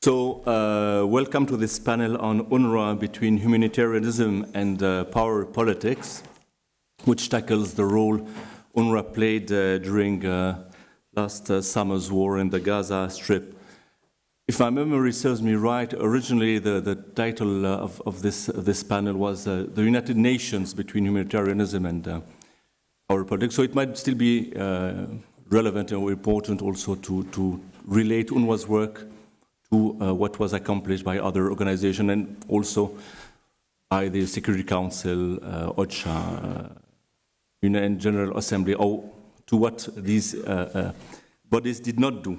Welcome to this panel on UNRWA between humanitarianism and power politics, which tackles the role UNRWA played during last summer's war in the Gaza Strip. If my memory serves me right, originally the title of this panel was the United Nations between humanitarianism and power politics. So it might still be relevant and important also to relate UNRWA's work to what was accomplished by other organizations and also by the Security Council, OCHA, UN General Assembly, or to what these bodies did not do.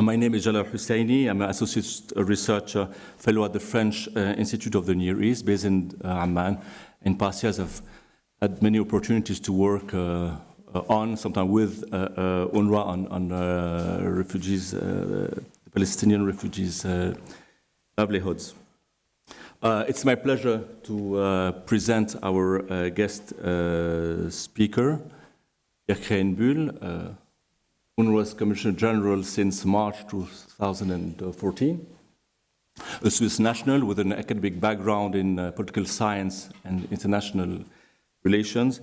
My name is Jalal Husseiny. I'm an associate researcher fellow at the French Institute of the Near East, based in Amman. In past years, I've had many opportunities to work sometimes with UNRWA on refugees, Palestinian refugees' livelihoods. It's my pleasure to present our guest speaker, Pierre Krahenbuhl, UNRWA's Commissioner General since March 2014, a Swiss national with an academic background in political science and international relations.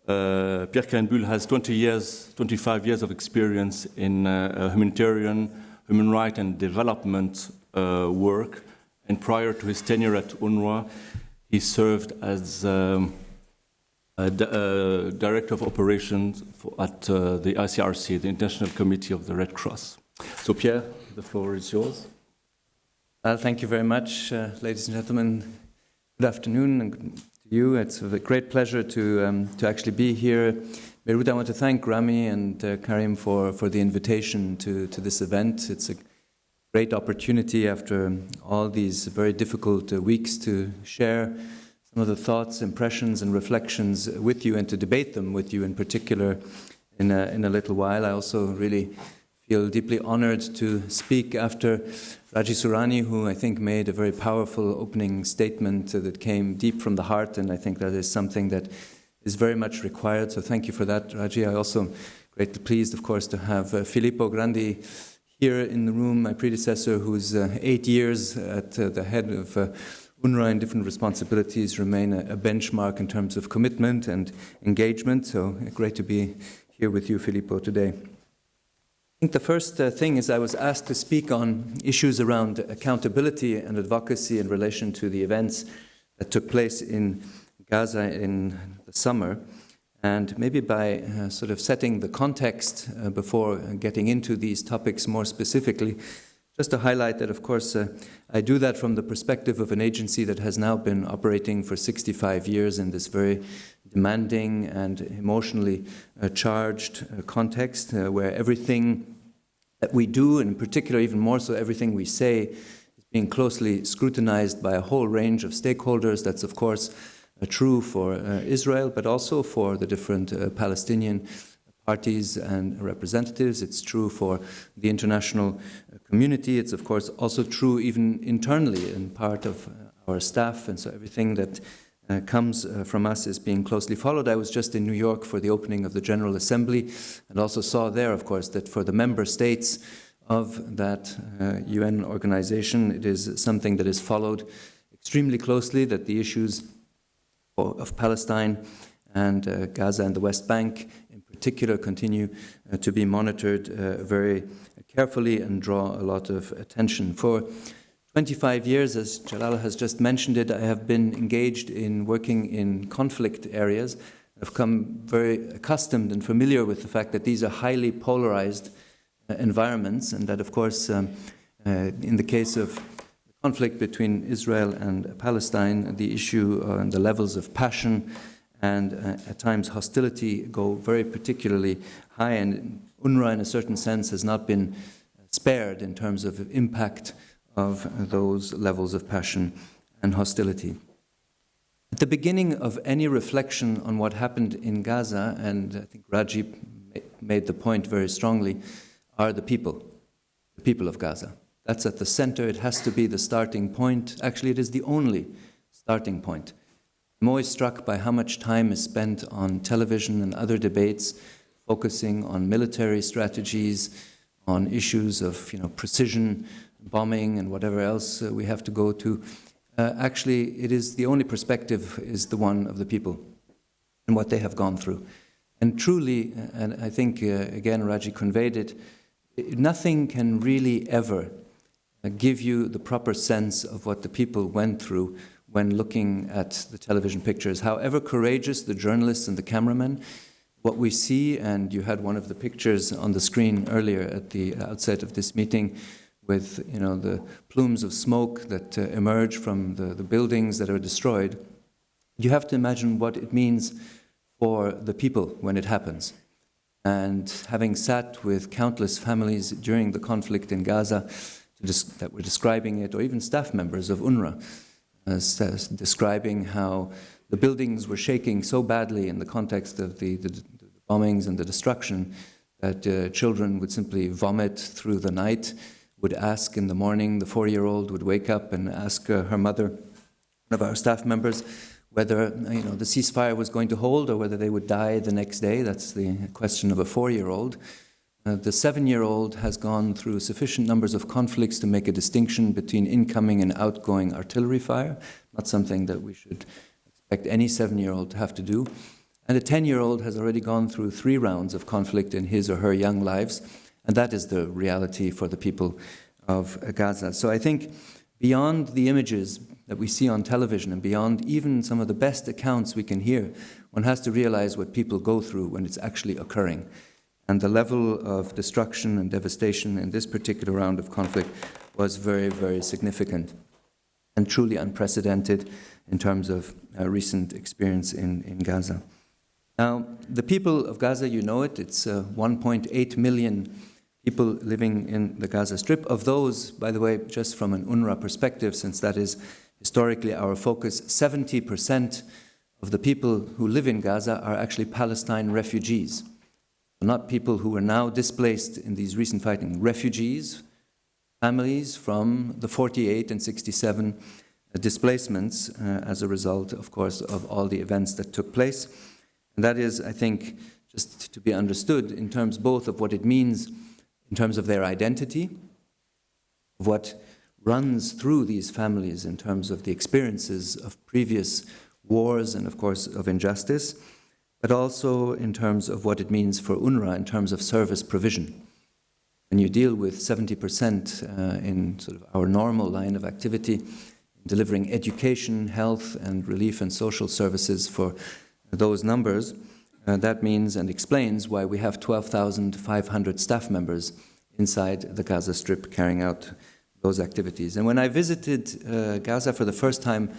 Pierre Krahenbuhl has 25 years of experience in humanitarian, human rights and development work, and prior to his tenure at UNRWA, he served as Director of Operations at the ICRC, the International Committee of the Red Cross. So Pierre, the floor is yours. Thank you very much, ladies and gentlemen. Good afternoon, and to you. It's a great pleasure to actually be here. Beirut, I want to thank Rami and Karim for the invitation to this event. It's a great opportunity after all these very difficult weeks to share some of the thoughts, impressions, and reflections with you and to debate them with you in particular in a little while. I also really feel deeply honored to speak after Raji Sourani, who I think made a very powerful opening statement that came deep from the heart, and I think that is something that is very much required, so thank you for that, Raji. I also greatly pleased, of course, to have Filippo Grandi here in the room, my predecessor, who's 8 years at the head of UNRWA in different responsibilities, remain a benchmark in terms of commitment and engagement, so great to be here with you, Filippo, today. I think the first thing is I was asked to speak on issues around accountability and advocacy in relation to the events that took place in Gaza in the summer, and maybe by sort of setting the context before getting into these topics more specifically, just to highlight that, of course, I do that from the perspective of an agency that has now been operating for 65 years in this very demanding and emotionally charged context where everything that we do, and in particular even more so everything we say, is being closely scrutinized by a whole range of stakeholders. That's, of course, true for Israel, but also for the different Palestinian parties and representatives. It's true for the international community. It's, of course, also true even internally in part of our staff, and so everything that comes from us is being closely followed. I was just in New York for the opening of the General Assembly and also saw there, of course, that for the member states of that UN organization, it is something that is followed extremely closely, that the issues of Palestine and Gaza and the West Bank in particular continue to be monitored very carefully and draw a lot of attention. For 25 years, as Jalal has just mentioned it, I have been engaged in working in conflict areas. I've become very accustomed and familiar with the fact that these are highly polarized environments, and that, of course, in the case of conflict between Israel and Palestine, the issue and the levels of passion and at times hostility go very particularly high, and UNRWA in a certain sense has not been spared in terms of impact of those levels of passion and hostility. At the beginning of any reflection on what happened in Gaza, and I think Raji made the point very strongly, are the people of Gaza. That's at the center. It has to be the starting point. Actually, it is the only starting point. I'm always struck by how much time is spent on television and other debates focusing on military strategies, on issues of precision bombing and whatever else we have to go to, actually it is the only perspective is the one of the people and what they have gone through. And truly, and I think again Raji conveyed it, nothing can really ever give you the proper sense of what the people went through when looking at the television pictures. However courageous the journalists and the cameramen, what we see, and you had one of the pictures on the screen earlier at the outset of this meeting with the plumes of smoke that emerge from the buildings that are destroyed. You have to imagine what it means for the people when it happens. And having sat with countless families during the conflict in Gaza that were describing it, or even staff members of UNRWA, describing how the buildings were shaking so badly in the context of the bombings and the destruction that children would simply vomit through the night, would ask in the morning, the 4-year-old would wake up and ask her mother, one of our staff members, whether the ceasefire was going to hold or whether they would die the next day. That's the question of a 4-year-old. The 7-year-old has gone through sufficient numbers of conflicts to make a distinction between incoming and outgoing artillery fire, not something that we should expect any 7-year-old to have to do. And a 10-year-old has already gone through 3 rounds of conflict in his or her young lives, and that is the reality for the people of Gaza. So I think beyond the images that we see on television and beyond even some of the best accounts we can hear, one has to realize what people go through when it's actually occurring. And the level of destruction and devastation in this particular round of conflict was very, very significant and truly unprecedented in terms of recent experience in Gaza. Now, the people of Gaza, you know it, it's 1.8 million people living in the Gaza Strip. Of those, by the way, just from an UNRWA perspective, since that is historically our focus, 70% of the people who live in Gaza are actually Palestine refugees. Not people who are now displaced in these recent fighting, refugees, families from the 48 and 67 displacements as a result, of course, of all the events that took place. And that is, I think, just to be understood in terms both of what it means in terms of their identity, of what runs through these families in terms of the experiences of previous wars and, of course, of injustice, but also in terms of what it means for UNRWA in terms of service provision. When you deal with 70% in sort of our normal line of activity, delivering education, health, and relief and social services for those numbers, that means and explains why we have 12,500 staff members inside the Gaza Strip carrying out those activities. And when I visited Gaza for the first time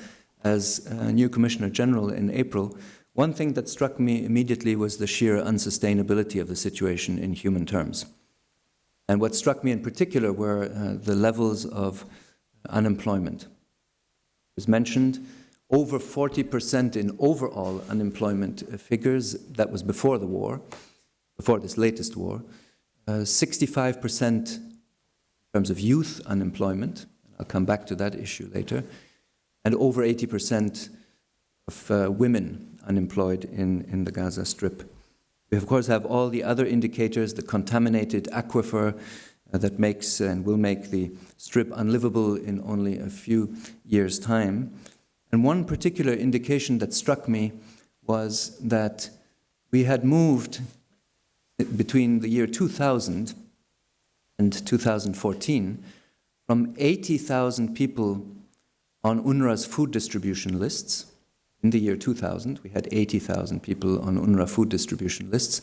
as new Commissioner General in April, one thing that struck me immediately was the sheer unsustainability of the situation in human terms. And what struck me in particular were the levels of unemployment. It was mentioned over 40% in overall unemployment figures. That was before the war, before this latest war. 65% in terms of youth unemployment. I'll come back to that issue later. And over 80% of women unemployed in the Gaza Strip. We, of course, have all the other indicators, the contaminated aquifer that makes and will make the Strip unlivable in only a few years' time. And one particular indication that struck me was that we had moved between the year 2000 and 2014 from 80,000 people on UNRWA's food distribution lists. In the year 2000, we had 80,000 people on UNRWA food distribution lists,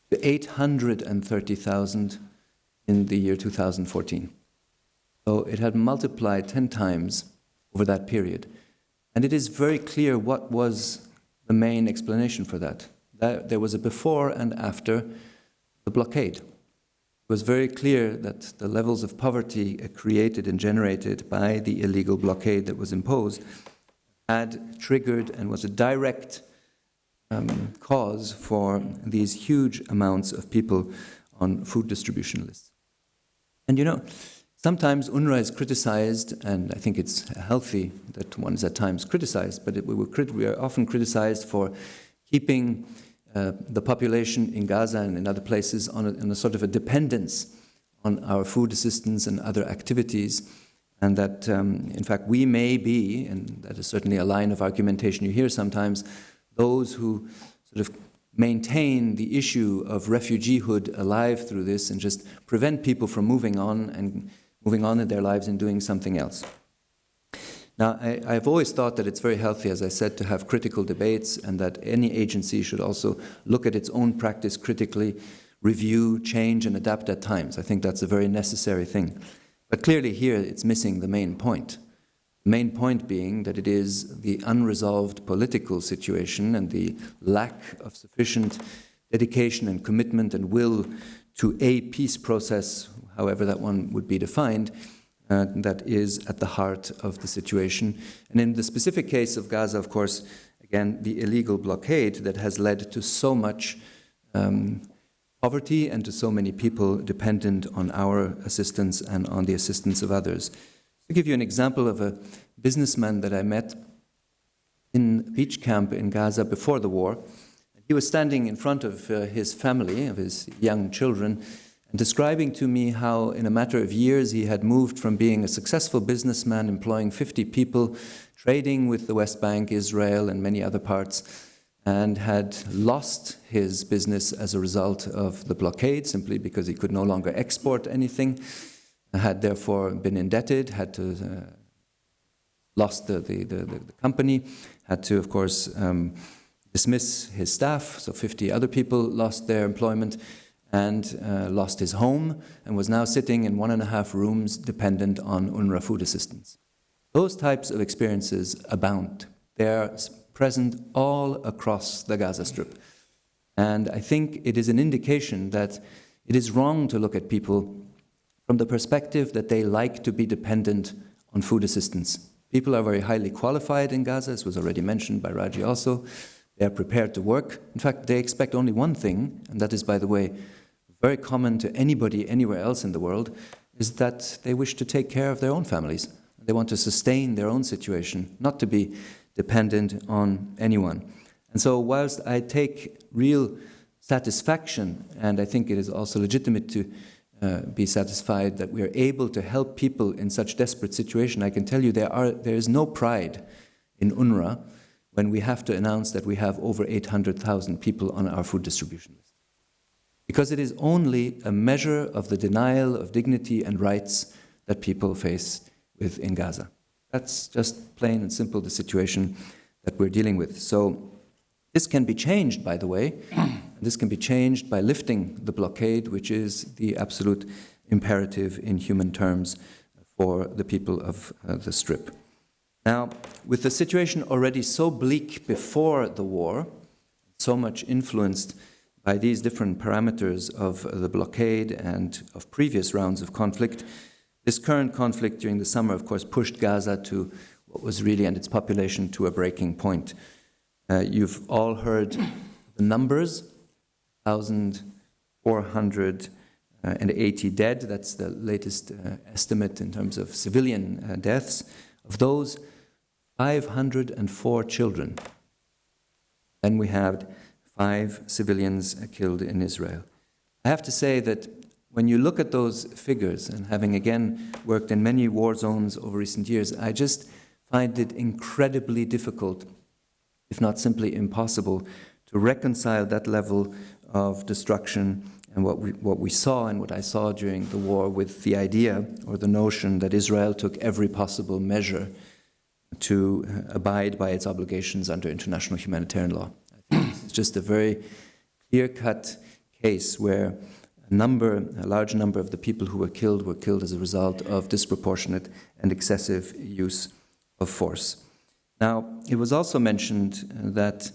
to 830,000 in the year 2014. So it had multiplied 10 times over that period. And it is very clear what was the main explanation for that. There was a before and after the blockade. It was very clear that the levels of poverty created and generated by the illegal blockade that was imposed had triggered and was a direct cause for these huge amounts of people on food distribution lists. And sometimes UNRWA is criticized, and I think it's healthy that one is at times criticized, but we are often criticized for keeping the population in Gaza and in other places on a sort of a dependence on our food assistance and other activities, and that, in fact, we may be, and that is certainly a line of argumentation you hear sometimes, those who sort of maintain the issue of refugeehood alive through this and just prevent people from moving on in their lives and doing something else. Now, I've always thought that it's very healthy, as I said, to have critical debates, and that any agency should also look at its own practice critically, review, change, and adapt at times. I think that's a very necessary thing. But clearly here it's missing the main point. The main point being that it is the unresolved political situation and the lack of sufficient dedication and commitment and will to a peace process, however that one would be defined, that is at the heart of the situation. And in the specific case of Gaza, of course, again, the illegal blockade that has led to so much poverty and to so many people dependent on our assistance and on the assistance of others. To give you an example of a businessman that I met in a beach camp in Gaza before the war, he was standing in front of his family, of his young children, and describing to me how in a matter of years he had moved from being a successful businessman employing 50 people, trading with the West Bank, Israel, and many other parts, and had lost his business as a result of the blockade, simply because he could no longer export anything, had therefore been indebted, had to lost the company, had to, of course, dismiss his staff, so 50 other people lost their employment, and lost his home, and was now sitting in 1.5 rooms dependent on UNRWA food assistance. Those types of experiences abound. They're present all across the Gaza Strip. And I think it is an indication that it is wrong to look at people from the perspective that they like to be dependent on food assistance. People are very highly qualified in Gaza, as was already mentioned by Raji also. They are prepared to work. In fact, they expect only one thing, and that is, by the way, very common to anybody anywhere else in the world, is that they wish to take care of their own families. They want to sustain their own situation, not to be dependent on anyone. And so whilst I take real satisfaction, and I think it is also legitimate to be satisfied that we are able to help people in such desperate situation, I can tell you there is no pride in UNRWA when we have to announce that we have over 800,000 people on our food distribution list. Because it is only a measure of the denial of dignity and rights that people face in Gaza. That's just plain and simple the situation that we're dealing with. So this can be changed, by the way. This can be changed by lifting the blockade, which is the absolute imperative in human terms for the people of the Strip. Now, with the situation already so bleak before the war, so much influenced by these different parameters of the blockade and of previous rounds of conflict, this current conflict during the summer, of course, pushed Gaza to what was really, and its population, to a breaking point. You've all heard the numbers, 1,480 dead. That's the latest estimate in terms of civilian deaths. Of those, 504 children. Then we had 5 civilians killed in Israel. I have to say that when you look at those figures, and having again worked in many war zones over recent years, I just find it incredibly difficult, if not simply impossible, to reconcile that level of destruction and what we saw and what I saw during the war with the idea or the notion that Israel took every possible measure to abide by its obligations under international humanitarian law. I think it's just a very clear-cut case where a large number of the people who were killed as a result of disproportionate and excessive use of force. Now, it was also mentioned that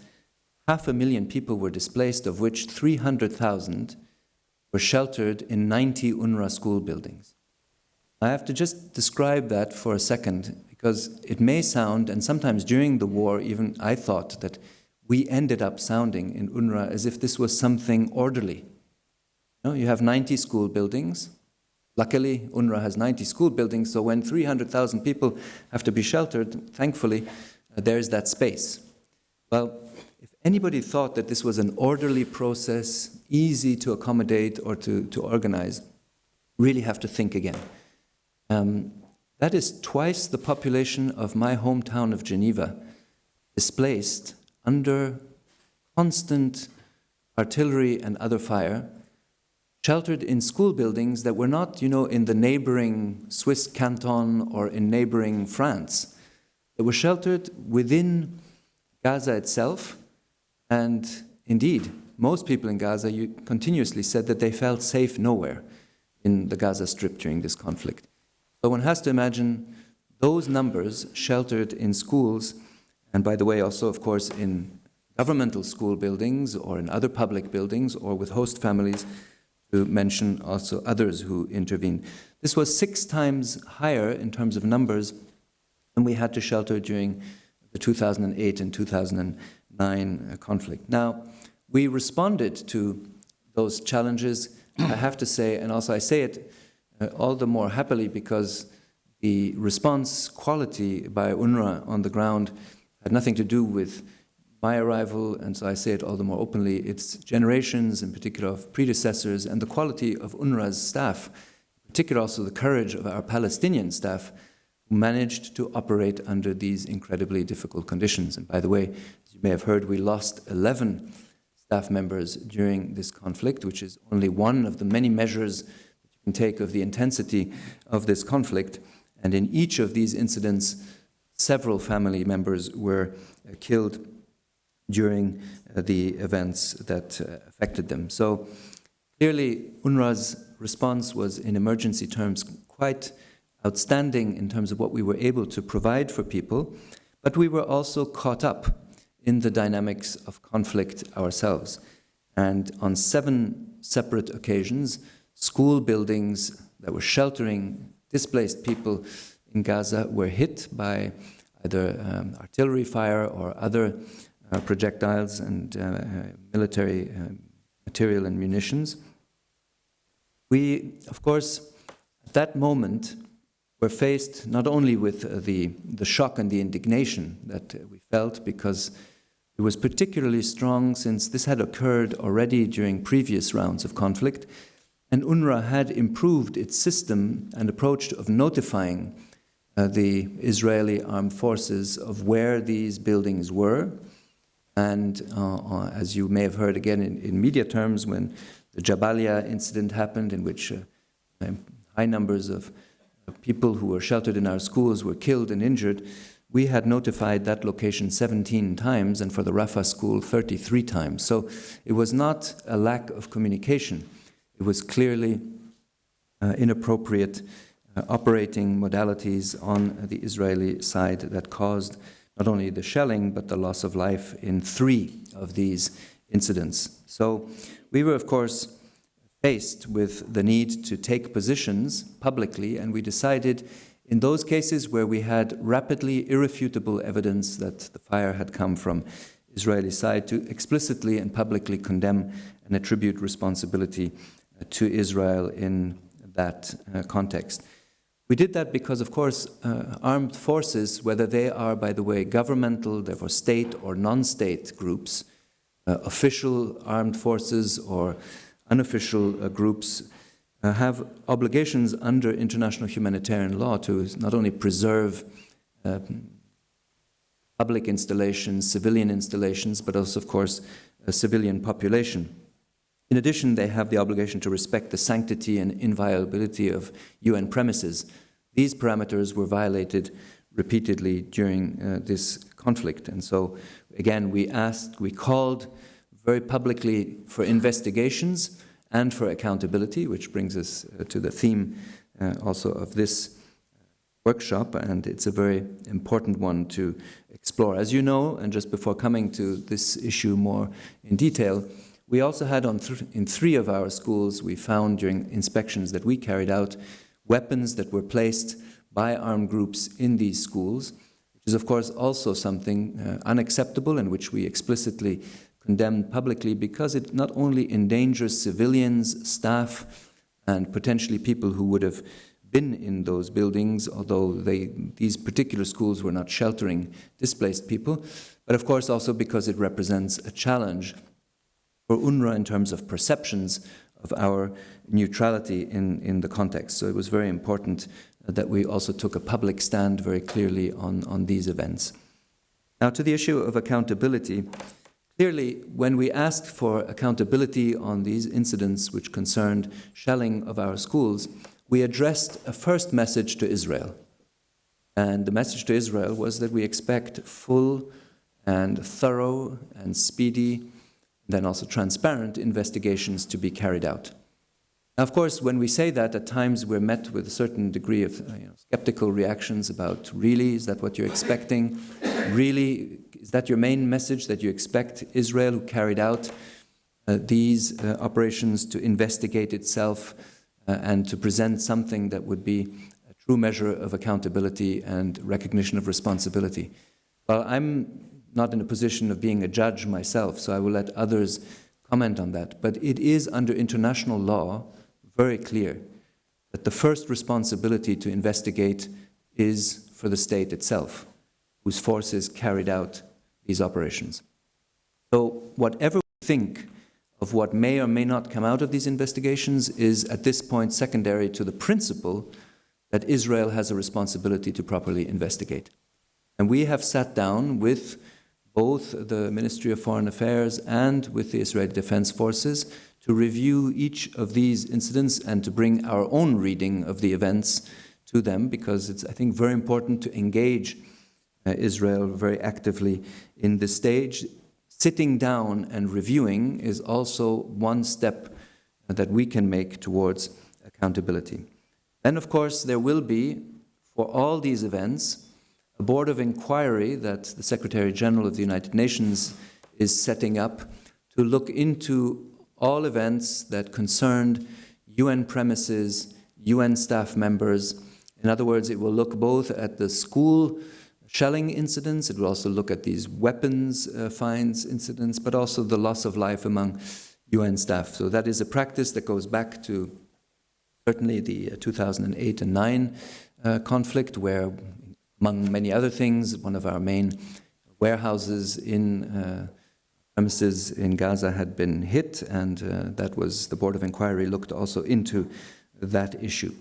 500,000 people were displaced, of which 300,000 were sheltered in 90 UNRWA school buildings. I have to just describe that for a second, because it may sound, and sometimes during the war even I thought that we ended up sounding in UNRWA as if this was something orderly. You have 90 school buildings. Luckily, UNRWA has 90 school buildings, so when 300,000 people have to be sheltered, thankfully, there is that space. Well, if anybody thought that this was an orderly process, easy to accommodate or to organize, really have to think again. That is twice the population of my hometown of Geneva, displaced under constant artillery and other fire, sheltered in school buildings that were not, in the neighboring Swiss canton or in neighboring France. They were sheltered within Gaza itself, and indeed, most people in Gaza continuously said that they felt safe nowhere in the Gaza Strip during this conflict. So one has to imagine those numbers sheltered in schools, and by the way, also, of course, in governmental school buildings or in other public buildings or with host families, to mention also others who intervened. This was 6 times higher in terms of numbers than we had to shelter during the 2008 and 2009 conflict. Now, we responded to those challenges, I have to say, and also I say it all the more happily because the response quality by UNRWA on the ground had nothing to do with my arrival, and so I say it all the more openly. It's generations, in particular, of predecessors, and the quality of UNRWA's staff, in particular also the courage of our Palestinian staff, who managed to operate under these incredibly difficult conditions. And by the way, as you may have heard, we lost 11 staff members during this conflict, which is only one of the many measures that you can take of the intensity of this conflict. And in each of these incidents, several family members were killed during the events that affected them. So clearly, UNRWA's response was, in emergency terms, quite outstanding in terms of what we were able to provide for people, but we were also caught up in the dynamics of conflict ourselves. And on 7 separate occasions, school buildings that were sheltering displaced people in Gaza were hit by either artillery fire or other projectiles and military material and munitions. We, of course, at that moment, were faced not only with the shock and the indignation that we felt, because it was particularly strong since this had occurred already during previous rounds of conflict, and UNRWA had improved its system and approach of notifying the Israeli armed forces of where these buildings were. And as you may have heard again in media terms, when the Jabalia incident happened, in which high numbers of people who were sheltered in our schools were killed and injured, we had notified that location 17 times, and for the Rafah school 33 times. So it was not a lack of communication. It was clearly inappropriate operating modalities on the Israeli side that caused not only the shelling, but the loss of life in 3 of these incidents. So we were, of course, faced with the need to take positions publicly, and we decided in those cases where we had rapidly irrefutable evidence that the fire had come from Israeli side to explicitly and publicly condemn and attribute responsibility to Israel in that context. We did that because, of course, armed forces, whether they are, by the way, governmental, therefore state or non-state groups, official armed forces or unofficial groups, have obligations under international humanitarian law to not only preserve public installations, civilian installations, but also, of course, a civilian population. In addition, they have the obligation to respect the sanctity and inviolability of UN premises. These parameters were violated repeatedly during this conflict. And so, again, we called very publicly for investigations and for accountability, which brings us to the theme also of this workshop, and it's a very important one to explore. As you know, and just before coming to this issue more in detail, we also had in 3 of our schools, we found during inspections that we carried out, weapons that were placed by armed groups in these schools, which is, of course, also something unacceptable and which we explicitly condemned publicly, because it not only endangers civilians, staff, and potentially people who would have been in those buildings, although these particular schools were not sheltering displaced people, but of course also because it represents a challenge for UNRWA in terms of perceptions of our neutrality in the context. So it was very important that we also took a public stand very clearly on these events. Now, to the issue of accountability, clearly, when we asked for accountability on these incidents which concerned shelling of our schools, we addressed a first message to Israel. And the message to Israel was that we expect full and thorough and speedy, then also transparent investigations to be carried out. Now, of course, when we say that, at times we're met with a certain degree of skeptical reactions about, really, is that what you're expecting? Really, is that your main message, that you expect Israel, who carried out these operations, to investigate itself and to present something that would be a true measure of accountability and recognition of responsibility? Well, I'm not in a position of being a judge myself, so I will let others comment on that. But it is under international law very clear that the first responsibility to investigate is for the state itself, whose forces carried out these operations. So whatever we think of what may or may not come out of these investigations is at this point secondary to the principle that Israel has a responsibility to properly investigate. And we have sat down with both the Ministry of Foreign Affairs and with the Israeli Defense Forces to review each of these incidents and to bring our own reading of the events to them, because it's, I think, very important to engage Israel very actively in this stage. Sitting down and reviewing is also one step that we can make towards accountability. And of course, there will be, for all these events, a board of inquiry that the Secretary General of the United Nations is setting up to look into all events that concerned UN premises, UN staff members. In other words, it will look both at the school shelling incidents, it will also look at these weapons finds incidents, but also the loss of life among UN staff. So that is a practice that goes back to certainly the 2008 and 9 conflict, where, among many other things, one of our main warehouses in premises in Gaza had been hit, and that was, the Board of Inquiry looked also into that issue.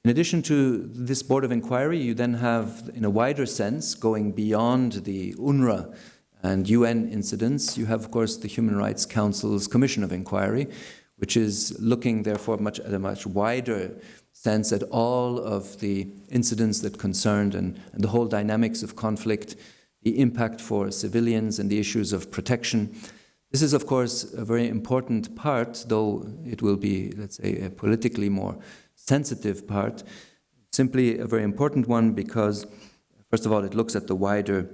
In addition to this Board of Inquiry, you then have, in a wider sense, going beyond the UNRWA and UN incidents, you have, of course, the Human Rights Council's Commission of Inquiry, which is looking, therefore, at a much wider sense at all of the incidents that concerned and the whole dynamics of conflict, the impact for civilians and the issues of protection. This is, of course, a very important part, though it will be, let's say, a politically more sensitive part, simply a very important one because, first of all, it looks at the wider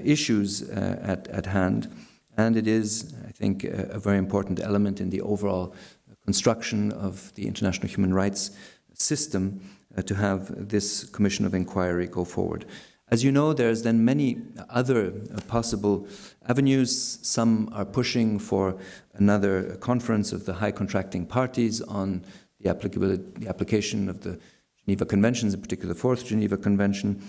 issues at hand, and it is, I think, a very important element in the overall construction of the international human rights system to have this Commission of Inquiry go forward. As you know, there's then many other possible avenues. Some are pushing for another conference of the high contracting parties on the application of the Geneva Conventions, in particular the Fourth Geneva Convention.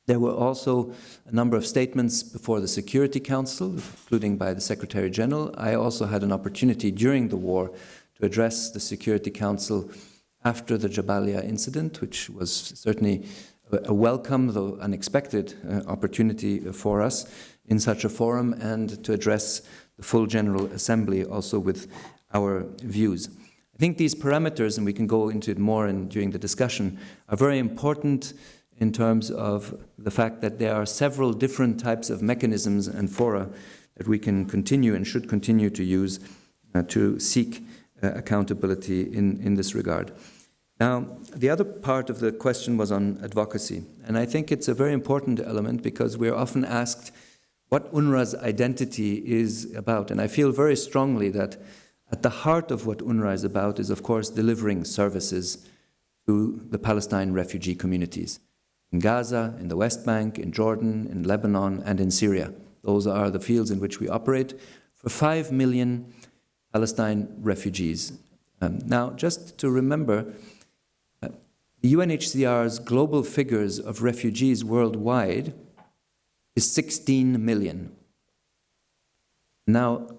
There were also a number of statements before the Security Council, including by the Secretary General. I also had an opportunity during the war to address the Security Council after the Jabalia incident, which was certainly a welcome, though unexpected, opportunity for us in such a forum, and to address the full General Assembly also with our views. I think these parameters, and we can go into it more during the discussion, are very important in terms of the fact that there are several different types of mechanisms and fora that we can continue and should continue to use to seek accountability in this regard. Now, the other part of the question was on advocacy, and I think it's a very important element because we're often asked what UNRWA's identity is about, and I feel very strongly that at the heart of what UNRWA is about is, of course, delivering services to the Palestine refugee communities in Gaza, in the West Bank, in Jordan, in Lebanon, and in Syria. Those are the fields in which we operate for 5 million Palestine refugees. Now, just to remember, the UNHCR's global figures of refugees worldwide is 16 million. Now,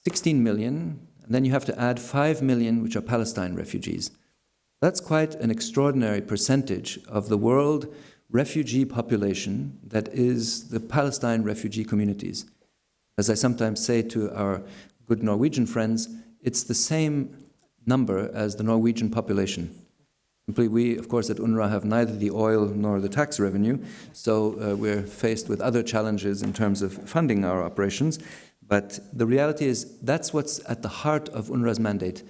16 million, and then you have to add 5 million, which are Palestine refugees. That's quite an extraordinary percentage of the world refugee population that is the Palestine refugee communities. As I sometimes say to our good Norwegian friends, it's the same number as the Norwegian population. Simply, we, of course, at UNRWA have neither the oil nor the tax revenue, so we're faced with other challenges in terms of funding our operations. But the reality is that's what's at the heart of UNRWA's mandate.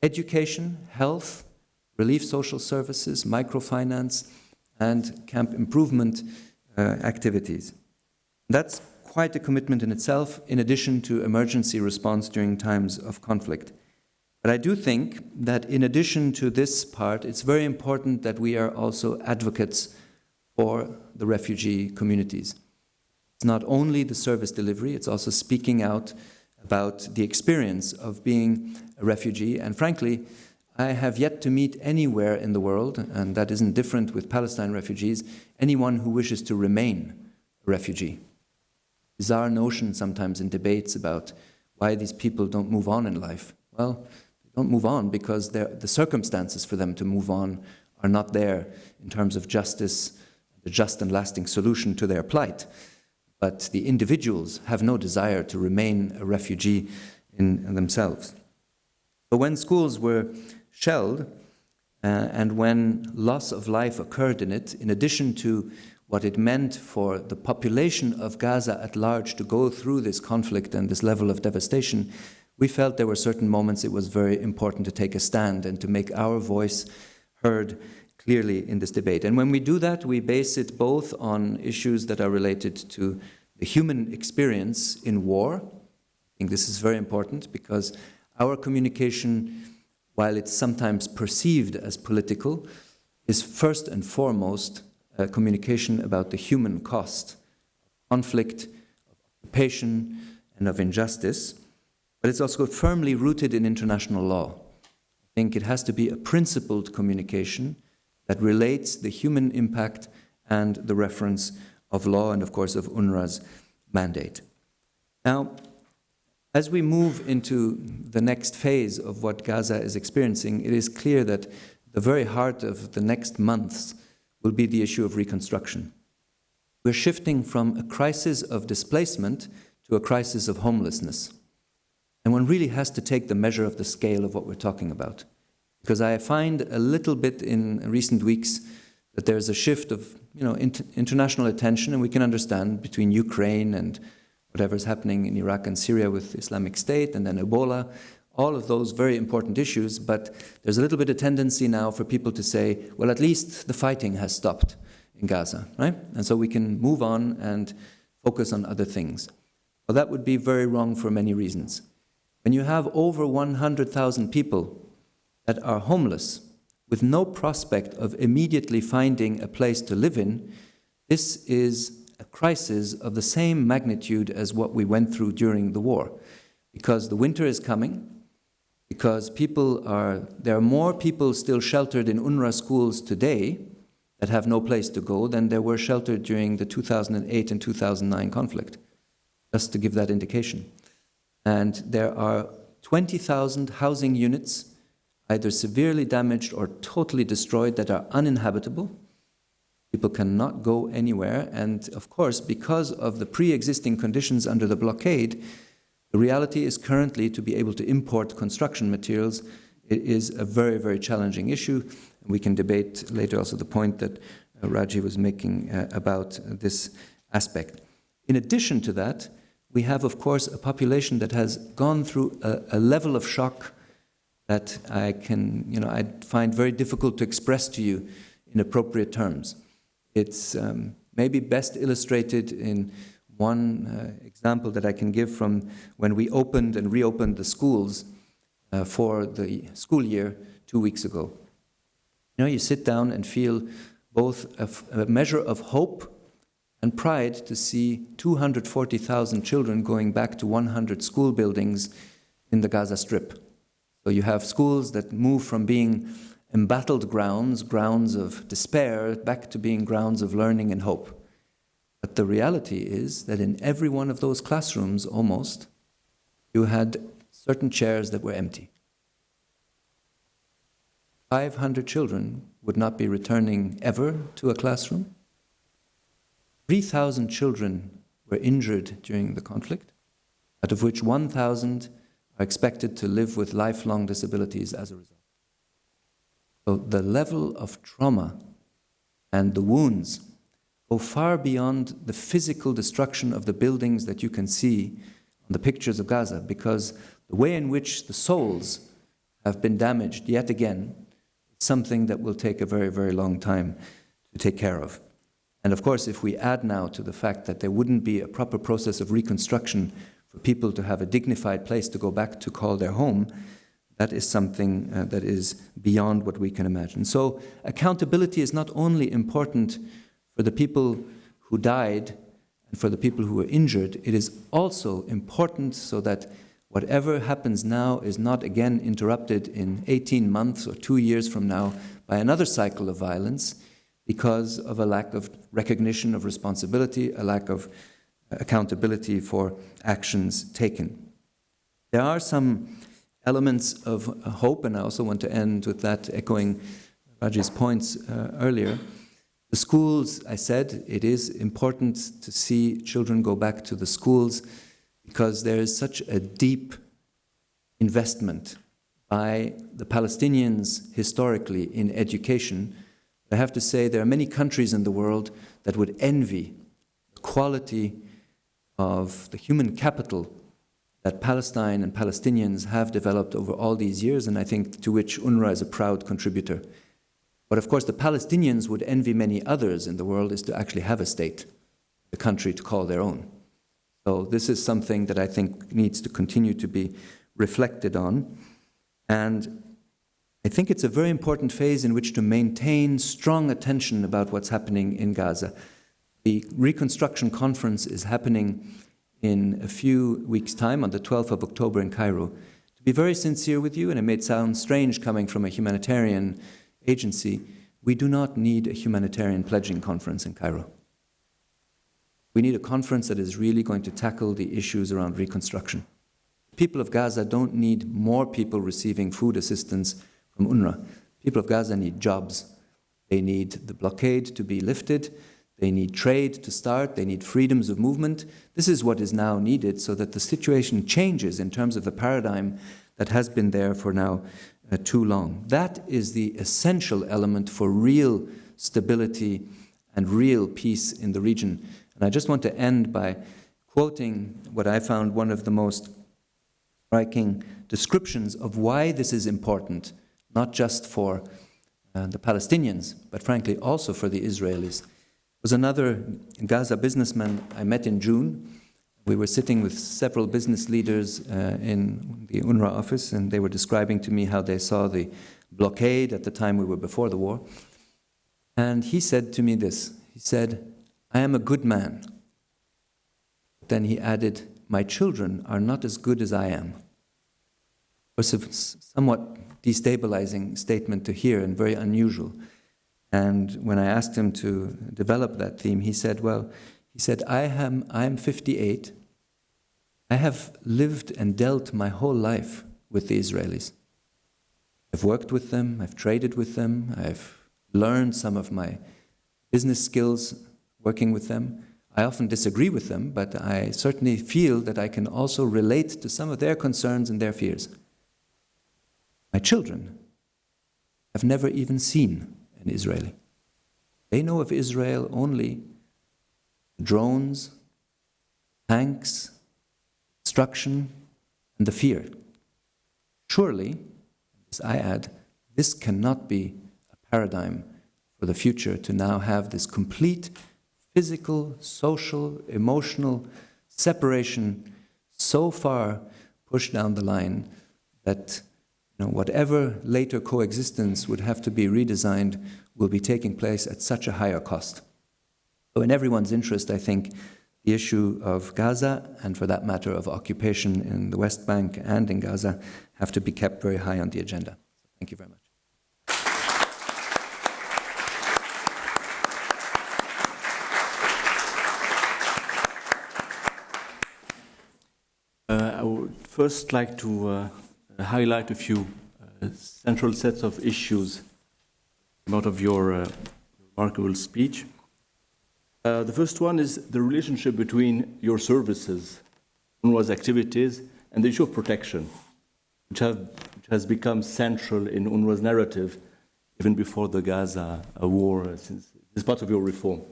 Education, health, relief social services, microfinance, and camp improvement activities. That's quite a commitment in itself, in addition to emergency response during times of conflict. But I do think that in addition to this part, it's very important that we are also advocates for the refugee communities. It's not only the service delivery, it's also speaking out about the experience of being a refugee. And frankly, I have yet to meet anywhere in the world, and that isn't different with Palestine refugees, anyone who wishes to remain a refugee. Bizarre notion sometimes in debates about why these people don't move on in life. Well, they don't move on because the circumstances for them to move on are not there in terms of justice, the just and lasting solution to their plight. But the individuals have no desire to remain a refugee in themselves. But when schools were shelled and when loss of life occurred in it, in addition to what it meant for the population of Gaza at large to go through this conflict and this level of devastation, we felt there were certain moments it was very important to take a stand and to make our voice heard clearly in this debate. And when we do that, we base it both on issues that are related to the human experience in war. I think this is very important because our communication, while it's sometimes perceived as political, is first and foremost a communication about the human cost of conflict, of occupation, and of injustice. But it's also firmly rooted in international law. I think it has to be a principled communication that relates the human impact and the reference of law and, of course, of UNRWA's mandate. Now, as we move into the next phase of what Gaza is experiencing, it is clear that the very heart of the next months will be the issue of reconstruction. We're shifting from a crisis of displacement to a crisis of homelessness. And one really has to take the measure of the scale of what we're talking about. Because I find a little bit in recent weeks that there's a shift of international attention, and we can understand between Ukraine and whatever's happening in Iraq and Syria with Islamic State and then Ebola, all of those very important issues, but there's a little bit of tendency now for people to say, well, at least the fighting has stopped in Gaza, right? And so we can move on and focus on other things. Well, that would be very wrong for many reasons. When you have over 100,000 people that are homeless with no prospect of immediately finding a place to live in, this is a crisis of the same magnitude as what we went through during the war. Because the winter is coming, because there are more people still sheltered in UNRWA schools today that have no place to go than there were sheltered during the 2008 and 2009 conflict, just to give that indication. And there are 20,000 housing units either severely damaged or totally destroyed that are uninhabitable. People cannot go anywhere, and of course, because of the pre-existing conditions under the blockade, the reality is currently to be able to import construction materials. It is a very, very challenging issue. We can debate later also the point that Raji was making about this aspect. In addition to that, we have, of course, a population that has gone through a level of shock that I find very difficult to express to you in appropriate terms. It's maybe best illustrated in one example that I can give from when we opened and reopened the schools for the school year 2 weeks ago. You sit down and feel both a measure of hope and pride to see 240,000 children going back to 100 school buildings in the Gaza Strip. So you have schools that move from being embattled grounds of despair, back to being grounds of learning and hope. But the reality is that in every one of those classrooms, almost, you had certain chairs that were empty. 500 children would not be returning ever to a classroom. 3,000 children were injured during the conflict, out of which 1,000 are expected to live with lifelong disabilities as a result. So the level of trauma and the wounds go far beyond the physical destruction of the buildings that you can see on the pictures of Gaza, because the way in which the souls have been damaged yet again is something that will take a very, very long time to take care of. And of course, if we add now to the fact that there wouldn't be a proper process of reconstruction for people to have a dignified place to go back to call their home, that is something that is beyond what we can imagine. So accountability is not only important for the people who died and for the people who were injured, it is also important so that whatever happens now is not again interrupted in 18 months or 2 years from now by another cycle of violence because of a lack of recognition of responsibility, a lack of accountability for actions taken. There are some elements of hope, and I also want to end with that, echoing Raji's points earlier. The schools, I said, it is important to see children go back to the schools because there is such a deep investment by the Palestinians historically in education. I have to say there are many countries in the world that would envy the quality of the human capital that Palestine and Palestinians have developed over all these years, and I think to which UNRWA is a proud contributor. But of course the Palestinians would envy many others in the world is to actually have a state, a country to call their own. So this is something that I think needs to continue to be reflected on. And I think it's a very important phase in which to maintain strong attention about what's happening in Gaza. The Reconstruction Conference is happening in a few weeks' time, on the 12th of October in Cairo. To be very sincere with you, and it may sound strange coming from a humanitarian agency, we do not need a humanitarian pledging conference in Cairo. We need a conference that is really going to tackle the issues around reconstruction. The people of Gaza don't need more people receiving food assistance from UNRWA. People of Gaza need jobs. They need the blockade to be lifted. They need trade to start. They need freedoms of movement. This is what is now needed so that the situation changes in terms of the paradigm that has been there for now too long. That is the essential element for real stability and real peace in the region. And I just want to end by quoting what I found one of the most striking descriptions of why this is important, not just for the Palestinians, but frankly also for the Israelis. Was another Gaza businessman I met in June. We were sitting with several business leaders in the UNRWA office, and they were describing to me how they saw the blockade at the time we were before the war. And he said to me this, he said, "I am a good man." Then he added, "My children are not as good as I am." It was a somewhat destabilizing statement to hear and very unusual. And when I asked him to develop that theme, he said, I am 58. I have lived and dealt my whole life with the Israelis. I've worked with them, I've traded with them, I've learned some of my business skills working with them. I often disagree with them, but I certainly feel that I can also relate to some of their concerns and their fears. My children have never even seen an Israeli. They know of Israel only drones, tanks, destruction, and the fear. Surely, as I add, this cannot be a paradigm for the future to now have this complete physical, social, emotional separation so far pushed down the line that whatever later coexistence would have to be redesigned will be taking place at such a higher cost. So in everyone's interest, I think, the issue of Gaza, and for that matter of occupation in the West Bank and in Gaza, have to be kept very high on the agenda. Thank you very much. I would first like to highlight a few central sets of issues out of your remarkable speech. The first one is the relationship between your services, UNRWA's activities, and the issue of protection, which has become central in UNRWA's narrative even before the Gaza war, since it's part of your reform.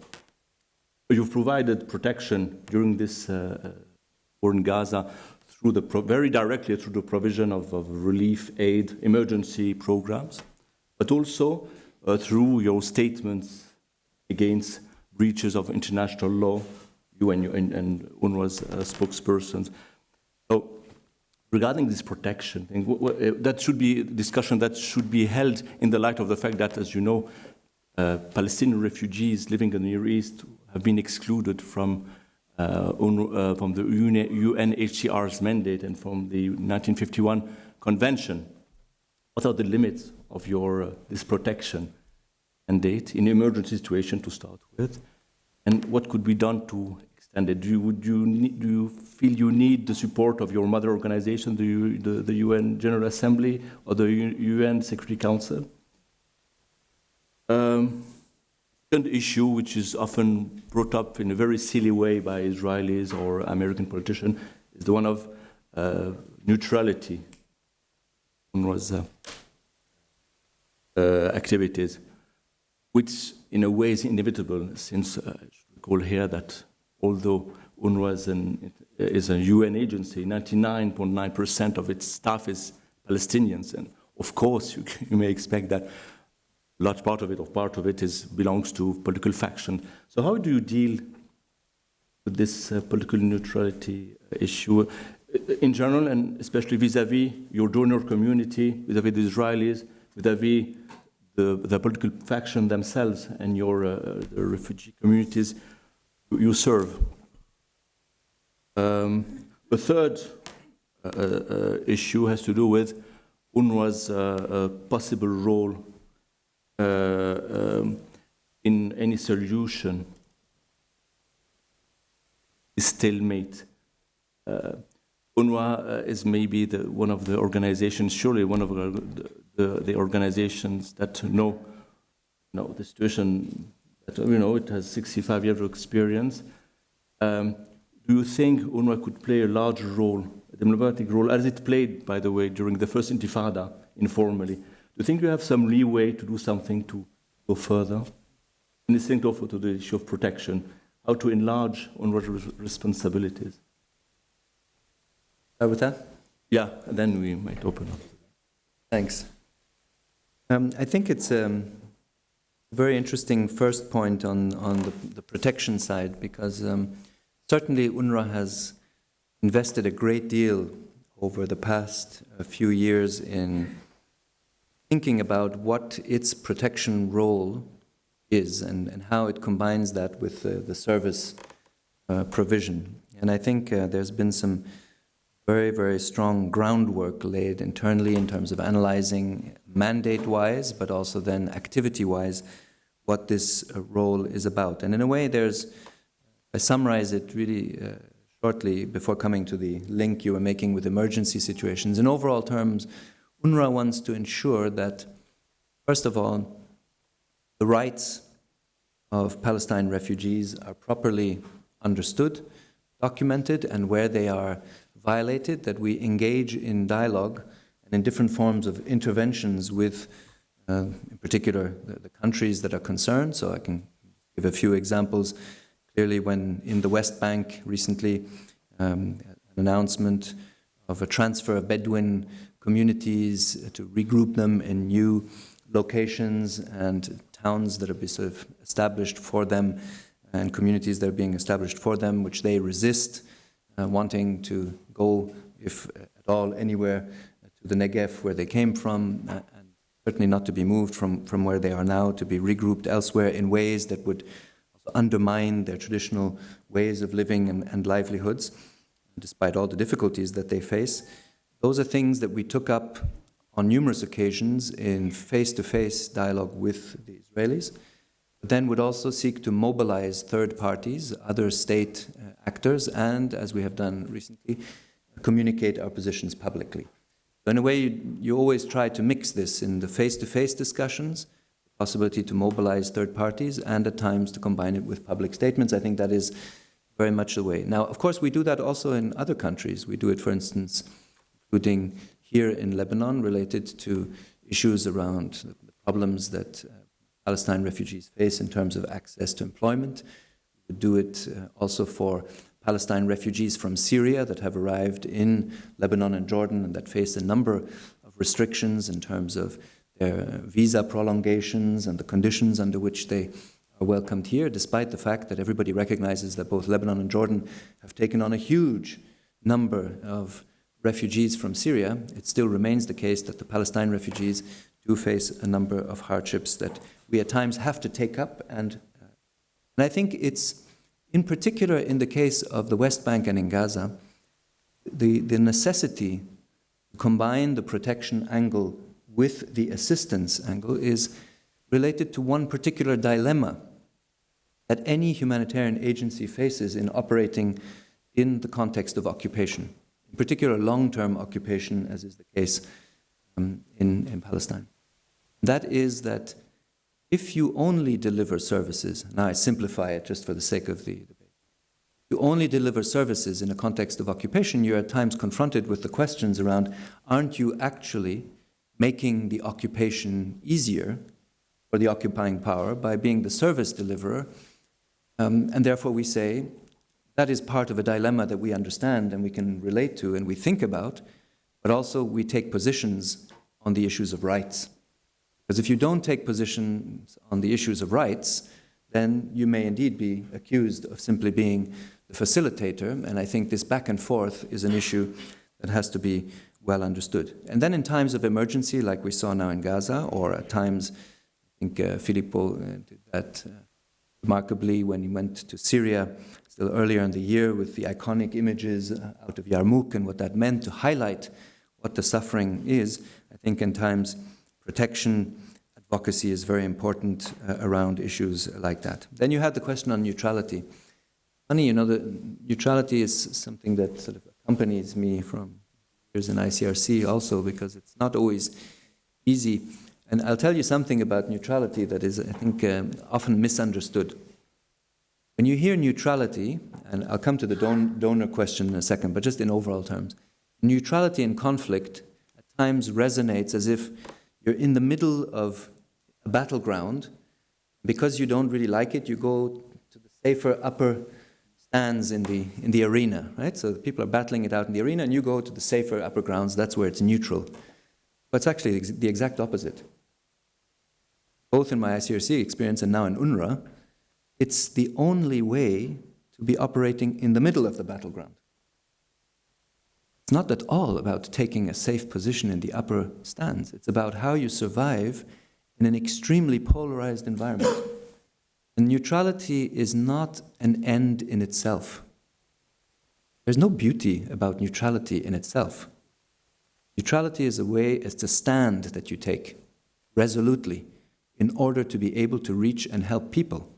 You've provided protection during this war in Gaza through very directly through the provision of relief aid, emergency programs, but also through your statements against breaches of international law, you and UNRWA's spokespersons. So, regarding this protection thing, that should be a discussion that should be held in the light of the fact that, as you know, Palestinian refugees living in the Near East have been excluded from the UNHCR's mandate and from the 1951 Convention. What are the limits of your this protection mandate in an emergency situation to start with, and what could be done to extend it? Do you feel you need the support of your mother organization, the UN General Assembly or the UN Security Council? Second issue, which is often brought up in a very silly way by Israelis or American politicians, is the one of neutrality. UNRWA's activities, which in a way is inevitable, since I should recall here that although UNRWA is a UN agency, 99.9% of its staff is Palestinians, and of course you may expect that a large part of it, or part of it, belongs to political faction. So how do you deal with this political neutrality issue in general, and especially vis-à-vis your donor community, vis-à-vis the Israelis, vis-à-vis the political faction themselves and your the refugee communities you serve? The third issue has to do with UNRWA's possible role in any solution, stalemate. UNRWA is maybe one of the organizations, surely one of the organizations that know the situation. That, it has 65 years of experience. Do you think UNRWA could play a large role, a democratic role, as it played, by the way, during the first Intifada, informally? Do you think you have some leeway to do something to go further? And listening also to the issue of protection, how to enlarge UNRWA's responsibilities? With that? Yeah, and then we might open up. Thanks. I think it's a very interesting first point on the protection side, because certainly UNRWA has invested a great deal over the past few years in thinking about what its protection role is and how it combines that with the service provision. And I think there's been some very, very strong groundwork laid internally in terms of analyzing mandate-wise, but also then activity-wise, what this role is about. And in a way, I summarize it really shortly before coming to the link you were making with emergency situations. In overall terms, UNRWA wants to ensure that, first of all, the rights of Palestine refugees are properly understood, documented, and where they are violated, that we engage in dialogue and in different forms of interventions with, in particular, the countries that are concerned. So I can give a few examples. Clearly, when in the West Bank recently, an announcement of a transfer of Bedouin communities to regroup them in new locations and towns that are sort of established for them, and communities that are being established for them, which they resist, wanting to go, if at all, anywhere to the Negev where they came from, and certainly not to be moved from where they are now, to be regrouped elsewhere in ways that would undermine their traditional ways of living and livelihoods, despite all the difficulties that they face. Those are things that we took up on numerous occasions in face-to-face dialogue with the Israelis, but then would also seek to mobilize third parties, other state actors, and, as we have done recently, communicate our positions publicly. So in a way, you always try to mix this in the face-to-face discussions, the possibility to mobilize third parties, and at times to combine it with public statements. I think that is very much the way. Now, of course, we do that also in other countries. We do it, for instance, including here in Lebanon, related to issues around the problems that Palestine refugees face in terms of access to employment. We do it also for Palestine refugees from Syria that have arrived in Lebanon and Jordan and that face a number of restrictions in terms of their visa prolongations and the conditions under which they are welcomed here, despite the fact that everybody recognizes that both Lebanon and Jordan have taken on a huge number of refugees from Syria. It still remains the case that the Palestine refugees do face a number of hardships that we at times have to take up. And I think it's, in particular in the case of the West Bank and in Gaza, the necessity to combine the protection angle with the assistance angle is related to one particular dilemma that any humanitarian agency faces in operating in the context of occupation, in particular long-term occupation, as is the case in Palestine. That is that if you only deliver services, now I simplify it just for the sake of the debate, you only deliver services in a context of occupation, you're at times confronted with the questions around, aren't you actually making the occupation easier for the occupying power by being the service deliverer? And therefore we say, that is part of a dilemma that we understand and we can relate to and we think about, but also we take positions on the issues of rights. Because if you don't take positions on the issues of rights, then you may indeed be accused of simply being the facilitator, and I think this back and forth is an issue that has to be well understood. And then in times of emergency, like we saw now in Gaza, or at times, I think Filippo did that remarkably when he went to Syria still earlier in the year with the iconic images out of Yarmouk and what that meant to highlight what the suffering is. I think in times protection, advocacy is very important around issues like that. Then you had the question on neutrality. Funny, you know, the neutrality is something that sort of accompanies me from years in ICRC also, because it's not always easy. And I'll tell you something about neutrality that is, I think, often misunderstood. When you hear neutrality, and I'll come to the donor question in a second, but just in overall terms, neutrality in conflict at times resonates as if you're in the middle of a battleground. Because you don't really like it, you go to the safer upper stands in the arena, right? So the people are battling it out in the arena, and you go to the safer upper grounds. That's where it's neutral. But it's actually the exact opposite. Both in my ICRC experience and now in UNRWA, it's the only way to be operating in the middle of the battleground. It's not at all about taking a safe position in the upper stands. It's about how you survive in an extremely polarized environment. And neutrality is not an end in itself. There's no beauty about neutrality in itself. Neutrality is a stand that you take resolutely in order to be able to reach and help people.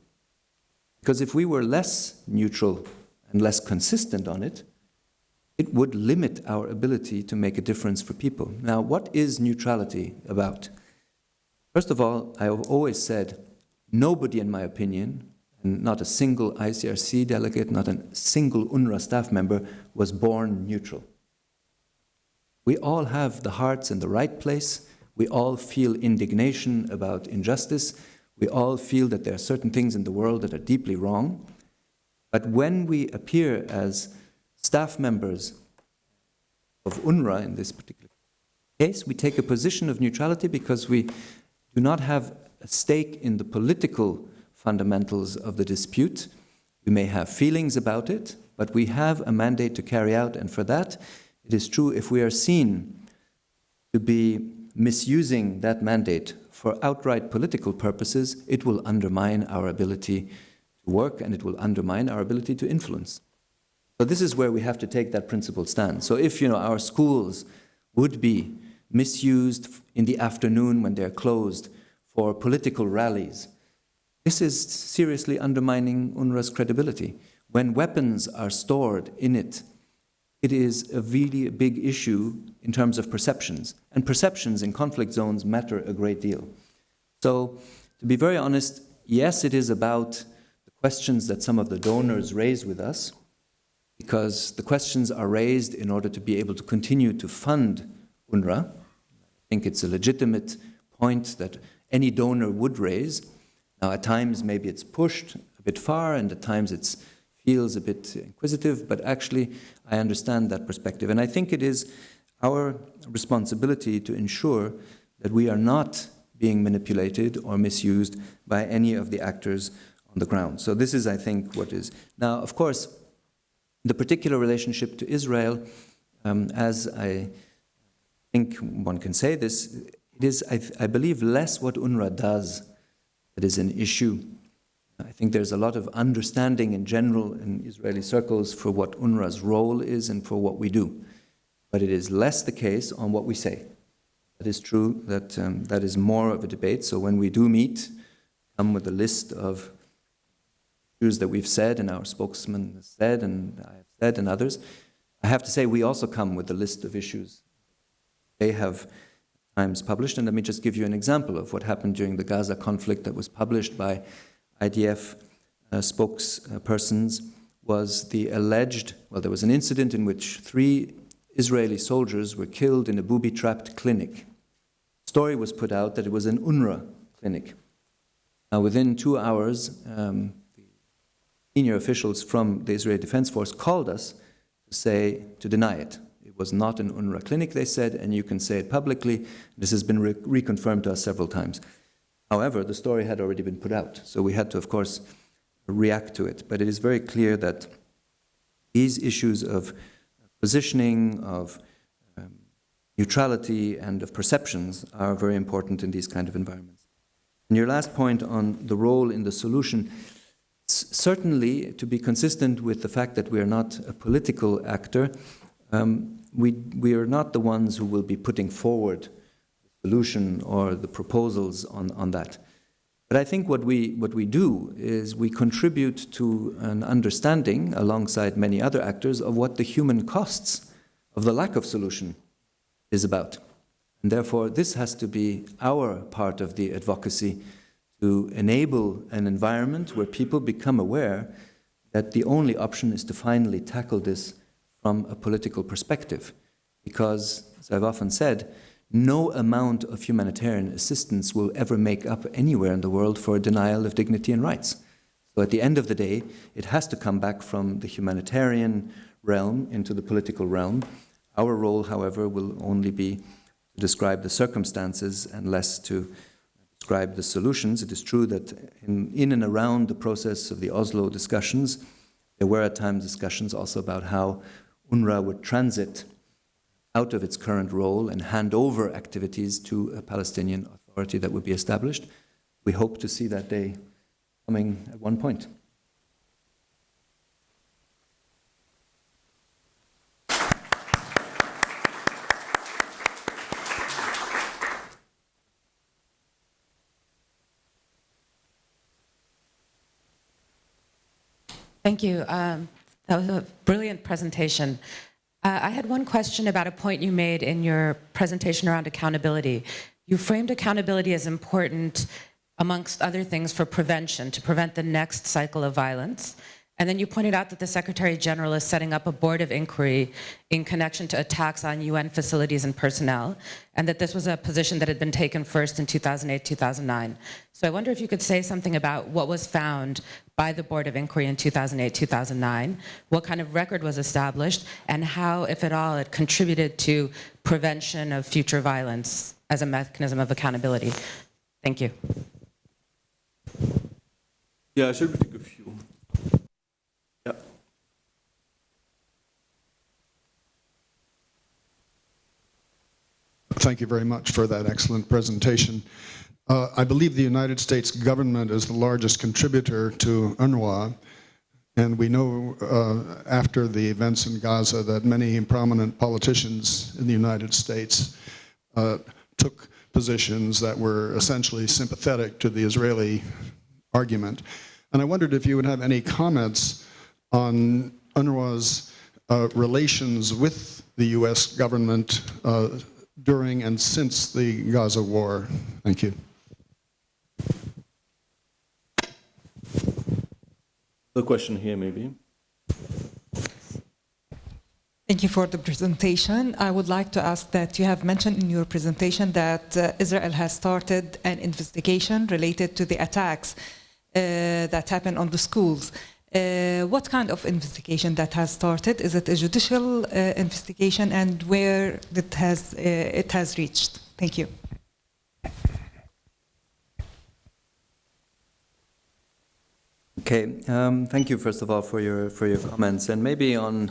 Because if we were less neutral and less consistent on it, it would limit our ability to make a difference for people. Now, what is neutrality about? First of all, I have always said, nobody, in my opinion, and not a single ICRC delegate, not a single UNRWA staff member, was born neutral. We all have the hearts in the right place. We all feel indignation about injustice. We all feel that there are certain things in the world that are deeply wrong. But when we appear as staff members of UNRWA in this particular case, we take a position of neutrality because we do not have a stake in the political fundamentals of the dispute. We may have feelings about it, but we have a mandate to carry out, and for that, it is true if we are seen to be misusing that mandate for outright political purposes, it will undermine our ability to work and it will undermine our ability to influence. So this is where we have to take that principled stand. So if, our schools would be misused in the afternoon when they're closed for political rallies, this is seriously undermining UNRWA's credibility. When weapons are stored in it it is a really big issue in terms of perceptions. And perceptions in conflict zones matter a great deal. So, to be very honest, yes, it is about the questions that some of the donors raise with us, because the questions are raised in order to be able to continue to fund UNRWA. I think it's a legitimate point that any donor would raise. Now, at times, maybe it's pushed a bit far, and at times it feels a bit inquisitive, but actually, I understand that perspective. And I think it is our responsibility to ensure that we are not being manipulated or misused by any of the actors on the ground. So this is, I think, what is. Now, of course, the particular relationship to Israel, as I think one can say this, it is, I believe, less what UNRWA does that is an issue. I think there's a lot of understanding in general in Israeli circles for what UNRWA's role is and for what we do. But it is less the case on what we say. It is true that that is more of a debate. So when we do meet, come with a list of issues that we've said and our spokesman has said and I have said and others. I have to say we also come with a list of issues they have times published. And let me just give you an example of what happened during the Gaza conflict that was published by IDF spokespersons was the alleged, well, there was an incident in which 3 Israeli soldiers were killed in a booby-trapped clinic. The story was put out that it was an UNRWA clinic. Now, within 2 hours, the senior officials from the Israeli Defense Force called us to deny it. It was not an UNRWA clinic, they said, and you can say it publicly. This has been reconfirmed to us several times. However, the story had already been put out, so we had to, of course, react to it. But it is very clear that these issues of positioning, of neutrality, and of perceptions are very important in these kind of environments. And your last point on the role in the solution, certainly to be consistent with the fact that we are not a political actor, we are not the ones who will be putting forward the solution or the proposals on that. But I think what we do is we contribute to an understanding, alongside many other actors, of what the human costs of the lack of solution is about. And therefore, this has to be our part of the advocacy, to enable an environment where people become aware that the only option is to finally tackle this from a political perspective. Because, as I've often said, no amount of humanitarian assistance will ever make up anywhere in the world for a denial of dignity and rights. So at the end of the day, it has to come back from the humanitarian realm into the political realm. Our role, however, will only be to describe the circumstances and less to describe the solutions. It is true that in and around the process of the Oslo discussions, there were at times discussions also about how UNRWA would transit out of its current role and hand over activities to a Palestinian authority that would be established. We hope to see that day coming at one point. Thank you. That was a brilliant presentation. I had one question about a point you made in your presentation around accountability. You framed accountability as important, amongst other things, for prevention, to prevent the next cycle of violence. And then you pointed out that the Secretary General is setting up a board of inquiry in connection to attacks on UN facilities and personnel, and that this was a position that had been taken first in 2008, 2009. So I wonder if you could say something about what was found by the board of inquiry in 2008, 2009, what kind of record was established, and how, if at all, it contributed to prevention of future violence as a mechanism of accountability. Thank you. Yeah, I should take a few. Yeah. Thank you very much for that excellent presentation. I believe the United States government is the largest contributor to UNRWA, and we know after the events in Gaza that many prominent politicians in the United States took positions that were essentially sympathetic to the Israeli argument. And I wondered if you would have any comments on UNRWA's relations with the U.S. government during and since the Gaza war? Thank you. The question here, maybe. Thank you for the presentation. I would like to ask that you have mentioned in your presentation that Israel has started an investigation related to the attacks that happened on the schools. What kind of investigation that has started? Is it a judicial investigation, and where it has reached? Thank you. Okay, thank you first of all for your comments, and maybe on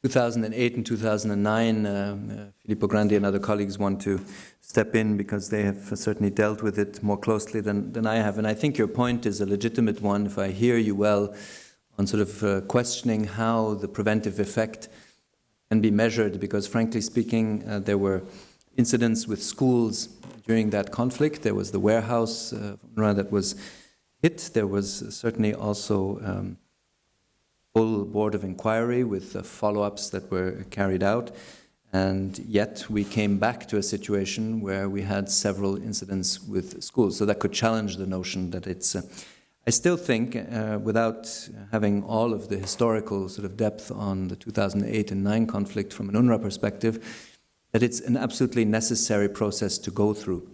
2008 and 2009, Filippo Grandi and other colleagues want to step in because they have certainly dealt with it more closely than I have. And I think your point is a legitimate one, if I hear you well, on sort of questioning how the preventive effect can be measured, because frankly speaking, there were incidents with schools during that conflict. There was the warehouse that was hit. There was certainly also full board of inquiry with follow-ups that were carried out, and yet we came back to a situation where we had several incidents with schools. So that could challenge the notion that it's... I still think, without having all of the historical sort of depth on the 2008 and 2009 conflict from an UNRWA perspective, that it's an absolutely necessary process to go through.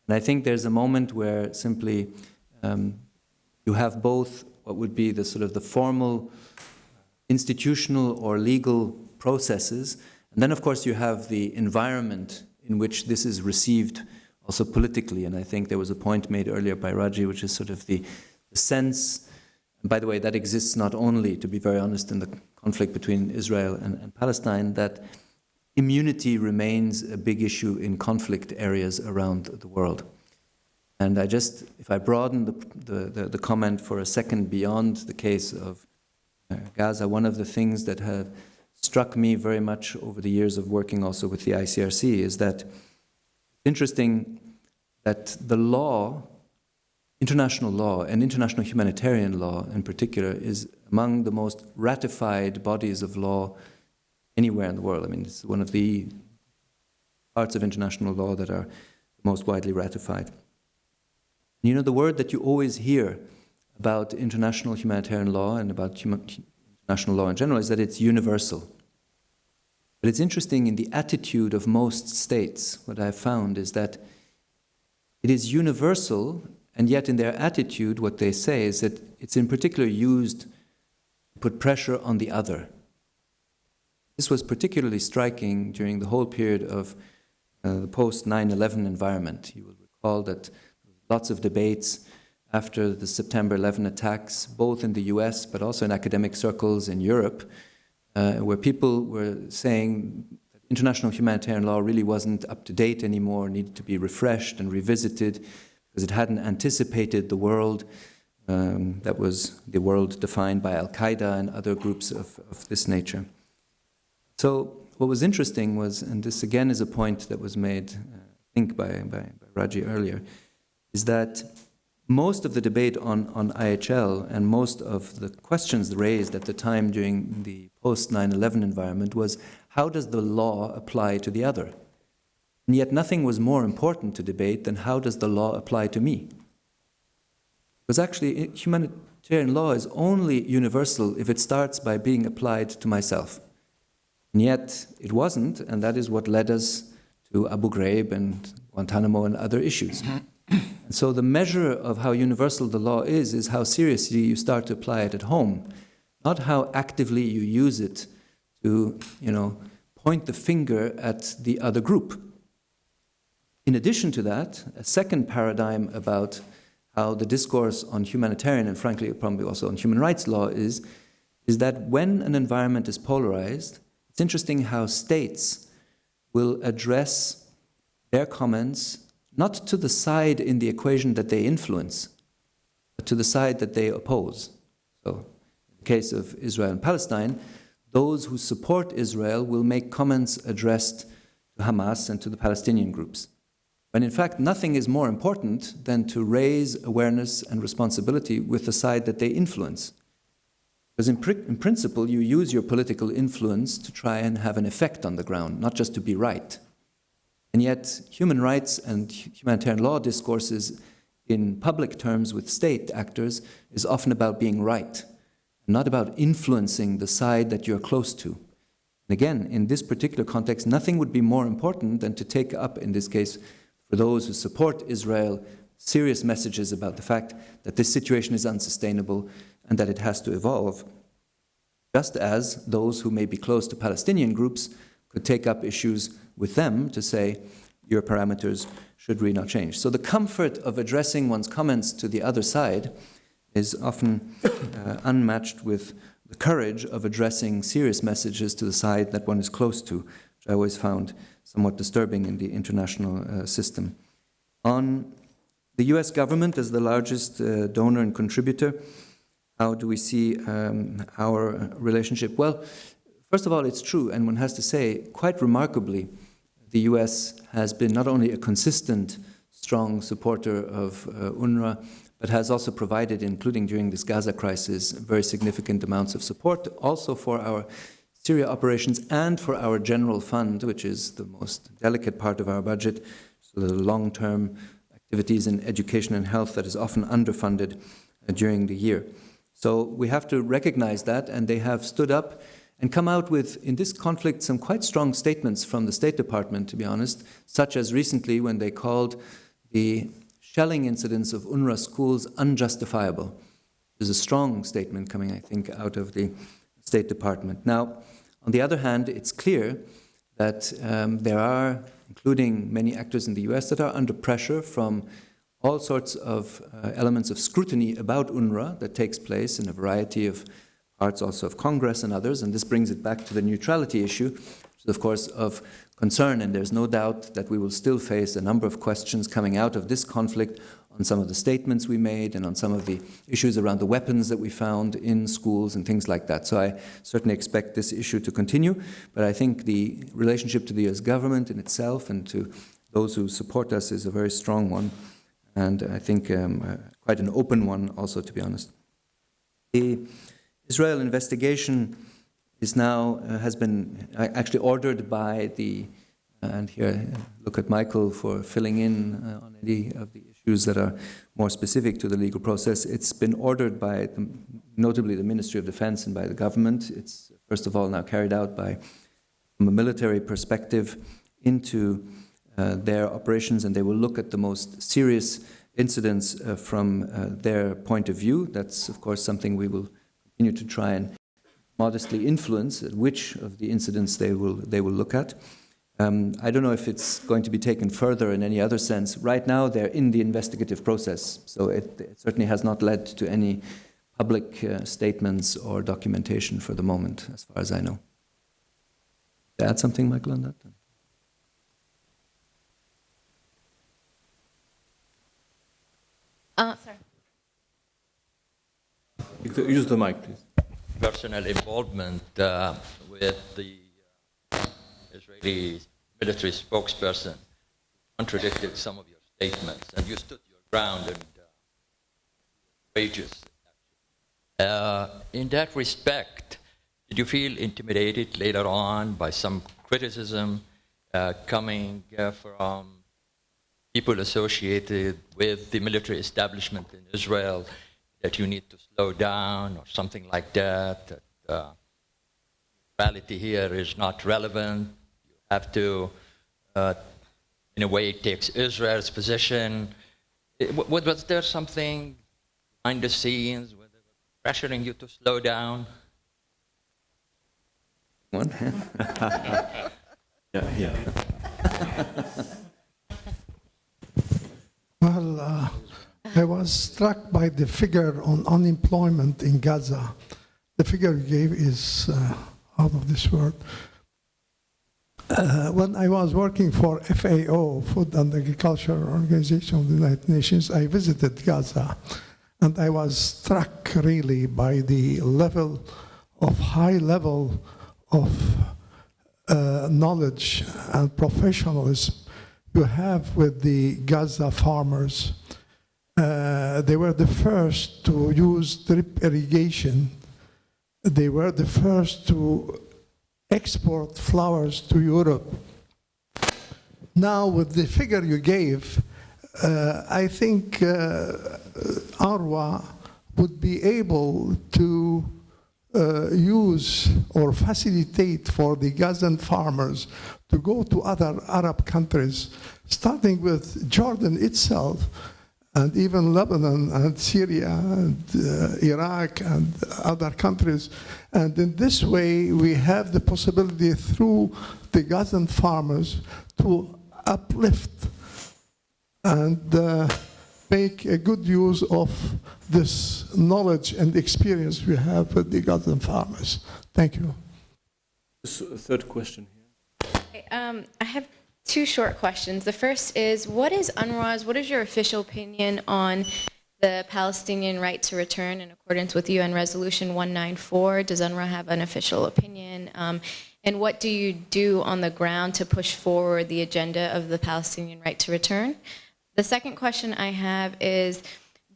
And I think there's a moment where simply you have both what would be the sort of the formal institutional or legal processes, and then of course you have the environment in which this is received also politically. And I think there was a point made earlier by Raji, which is sort of the sense, and by the way, that exists not only, to be very honest, in the conflict between Israel and Palestine, that immunity remains a big issue in conflict areas around the world. And I just, if I broaden the comment for a second beyond the case of Gaza, one of the things that have struck me very much over the years of working also with the ICRC is that it's interesting that the law, international law and international humanitarian law in particular, is among the most ratified bodies of law anywhere in the world. I mean, it's one of the parts of international law that are most widely ratified. You know, the word that you always hear about international humanitarian law and about international law in general is that it's universal. But it's interesting, in the attitude of most states, what I've found is that it is universal, and yet in their attitude what they say is that it's in particular used to put pressure on the other. This was particularly striking during the whole period of the post-9/11 environment. You will recall that lots of debates after the September 11 attacks, both in the US but also in academic circles in Europe, where people were saying that international humanitarian law really wasn't up to date anymore, needed to be refreshed and revisited because it hadn't anticipated the world that was the world defined by Al-Qaeda and other groups of this nature. So what was interesting was, and this again is a point that was made, I think, by Raji earlier, is that most of the debate on IHL and most of the questions raised at the time during the post-9/11 environment was, how does the law apply to the other? And yet nothing was more important to debate than how does the law apply to me? Because actually humanitarian law is only universal if it starts by being applied to myself. And yet it wasn't, and that is what led us to Abu Ghraib and Guantanamo and other issues. And so the measure of how universal the law is how seriously you start to apply it at home, not how actively you use it to, point the finger at the other group. In addition to that, a second paradigm about how the discourse on humanitarian and frankly probably also on human rights law is that when an environment is polarized, it's interesting how states will address their comments not to the side in the equation that they influence, but to the side that they oppose. So, in the case of Israel and Palestine, those who support Israel will make comments addressed to Hamas and to the Palestinian groups. When in fact, nothing is more important than to raise awareness and responsibility with the side that they influence. Because in principle, you use your political influence to try and have an effect on the ground, not just to be right. And yet, human rights and humanitarian law discourses in public terms with state actors is often about being right, not about influencing the side that you're close to. And again, in this particular context, nothing would be more important than to take up, in this case, for those who support Israel, serious messages about the fact that this situation is unsustainable and that it has to evolve, just as those who may be close to Palestinian groups could take up issues with them to say, your parameters should really not change. So the comfort of addressing one's comments to the other side is often unmatched with the courage of addressing serious messages to the side that one is close to, which I always found somewhat disturbing in the international system. On the US government as the largest donor and contributor, how do we see our relationship? Well, first of all, it's true, and one has to say, quite remarkably, the US has been not only a consistent, strong supporter of UNRWA, but has also provided, including during this Gaza crisis, very significant amounts of support, also for our Syria operations and for our general fund, which is the most delicate part of our budget, so the long-term activities in education and health that is often underfunded during the year. So we have to recognize that, and they have stood up and come out with, in this conflict, some quite strong statements from the State Department, to be honest, such as recently when they called the shelling incidents of UNRWA schools unjustifiable. There's a strong statement coming, I think, out of the State Department. Now, on the other hand, it's clear that there are, including many actors in the US, that are under pressure from all sorts of elements of scrutiny about UNRWA that takes place in a variety of parts also of Congress and others, and this brings it back to the neutrality issue, which is of course of concern, and there's no doubt that we will still face a number of questions coming out of this conflict on some of the statements we made and on some of the issues around the weapons that we found in schools and things like that. So I certainly expect this issue to continue, but I think the relationship to the US government in itself and to those who support us is a very strong one, and I think quite an open one also, to be honest. The Israel investigation is now, has been actually ordered by the, and here look at Michael for filling in on any of the issues that are more specific to the legal process. It's been ordered by, notably the Ministry of Defense and by the government. It's first of all now carried out by, from a military perspective, into their operations, and they will look at the most serious incidents from their point of view. That's of course something we will continue to try and modestly influence which of the incidents they will look at. I don't know if it's going to be taken further in any other sense. Right now they're in the investigative process, so it certainly has not led to any public statements or documentation for the moment, as far as I know. To add something, Michael, on that? Sorry. Use the mic, please. Personal involvement with the Israeli military spokesperson contradicted some of your statements, and you stood your ground and courageous. In that respect, did you feel intimidated later on by some criticism coming from people associated with the military establishment in Israel, that you need to slow down or something like that, that neutrality here is not relevant, you have to, in a way, take Israel's position? Was there something behind the scenes, where they were pressuring you to slow down? One? Yeah. Well, I was struck by the figure on unemployment in Gaza. The figure you gave is out of this world. When I was working for FAO, Food and Agriculture Organization of the United Nations, I visited Gaza, and I was struck really by the high level of knowledge and professionalism you have with the Gaza farmers. They were the first to use drip irrigation they were the first to export flowers to Europe. Now, with the figure you gave, I think UNRWA would be able to use or facilitate for the Gazan farmers to go to other Arab countries, starting with Jordan itself, and even Lebanon and Syria and Iraq and other countries. And in this way, we have the possibility through the Gazan farmers to uplift and make a good use of this knowledge and experience we have with the Gazan farmers. Thank you. Third question here. I have two short questions. The first is, what is your official opinion on the Palestinian right to return in accordance with UN Resolution 194? Does UNRWA have an official opinion? And what do you do on the ground to push forward the agenda of the Palestinian right to return? The second question I have is,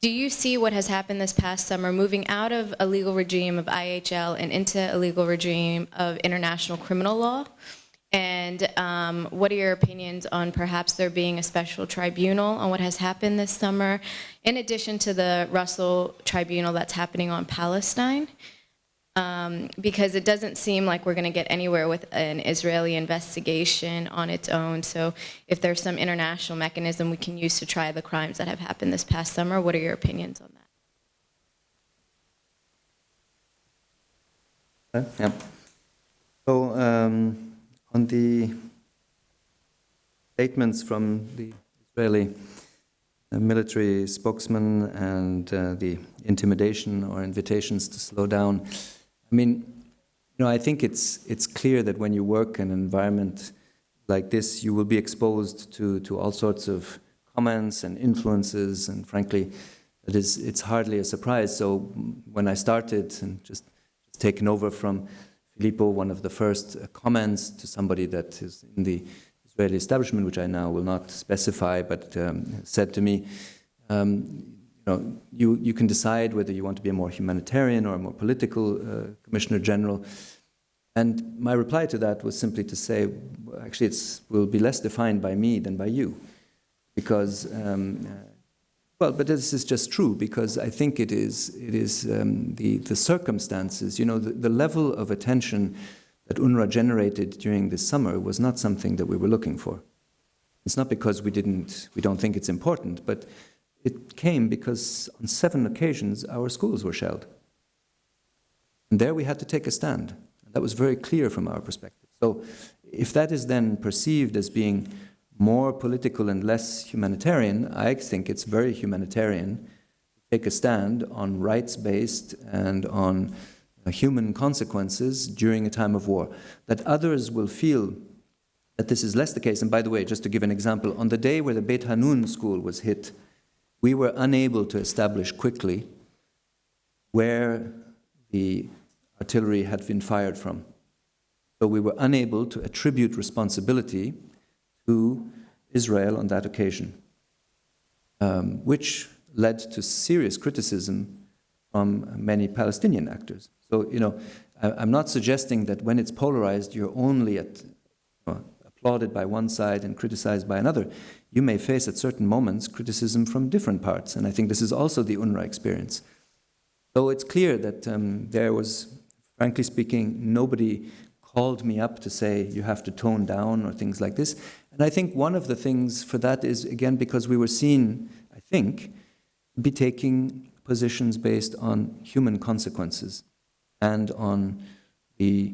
do you see what has happened this past summer moving out of a legal regime of IHL and into a legal regime of international criminal law? And what are your opinions on perhaps there being a special tribunal on what has happened this summer, in addition to the Russell Tribunal that's happening on Palestine? Because it doesn't seem like we're going to get anywhere with an Israeli investigation on its own. So if there's some international mechanism we can use to try the crimes that have happened this past summer, what are your opinions on that? Yeah. So on the statements from the Israeli military spokesman and the intimidation or invitations to slow down, I mean, I think it's clear that when you work in an environment like this, you will be exposed to all sorts of comments and influences, and frankly, it's hardly a surprise. So when I started and just taken over from Filippo, one of the first comments to somebody that is in the Israeli establishment, which I now will not specify, but said to me, you can decide whether you want to be a more humanitarian or a more political Commissioner General. And my reply to that was simply to say, actually, it will be less defined by me than by you. Because, but this is just true, because I think it is the circumstances, the level of attention that UNRWA generated during this summer was not something that we were looking for. It's not because we don't think it's important, but it came because on 7 occasions our schools were shelled. And there we had to take a stand. That was very clear from our perspective. So if that is then perceived as being more political and less humanitarian, I think it's very humanitarian to take a stand on rights-based and on human consequences during a time of war. That others will feel that this is less the case. And by the way, just to give an example, on the day where the Beit Hanun school was hit, we were unable to establish quickly where the artillery had been fired from. So we were unable to attribute responsibility to Israel on that occasion, which led to serious criticism from many Palestinian actors. So, I'm not suggesting that when it's polarized, you're only applauded by one side and criticized by another. You may face at certain moments criticism from different parts, and I think this is also the UNRWA experience. So it's clear that there was, frankly speaking, nobody called me up to say you have to tone down or things like this. And I think one of the things for that is, again, because we were seen, I think, be taking positions based on human consequences and on the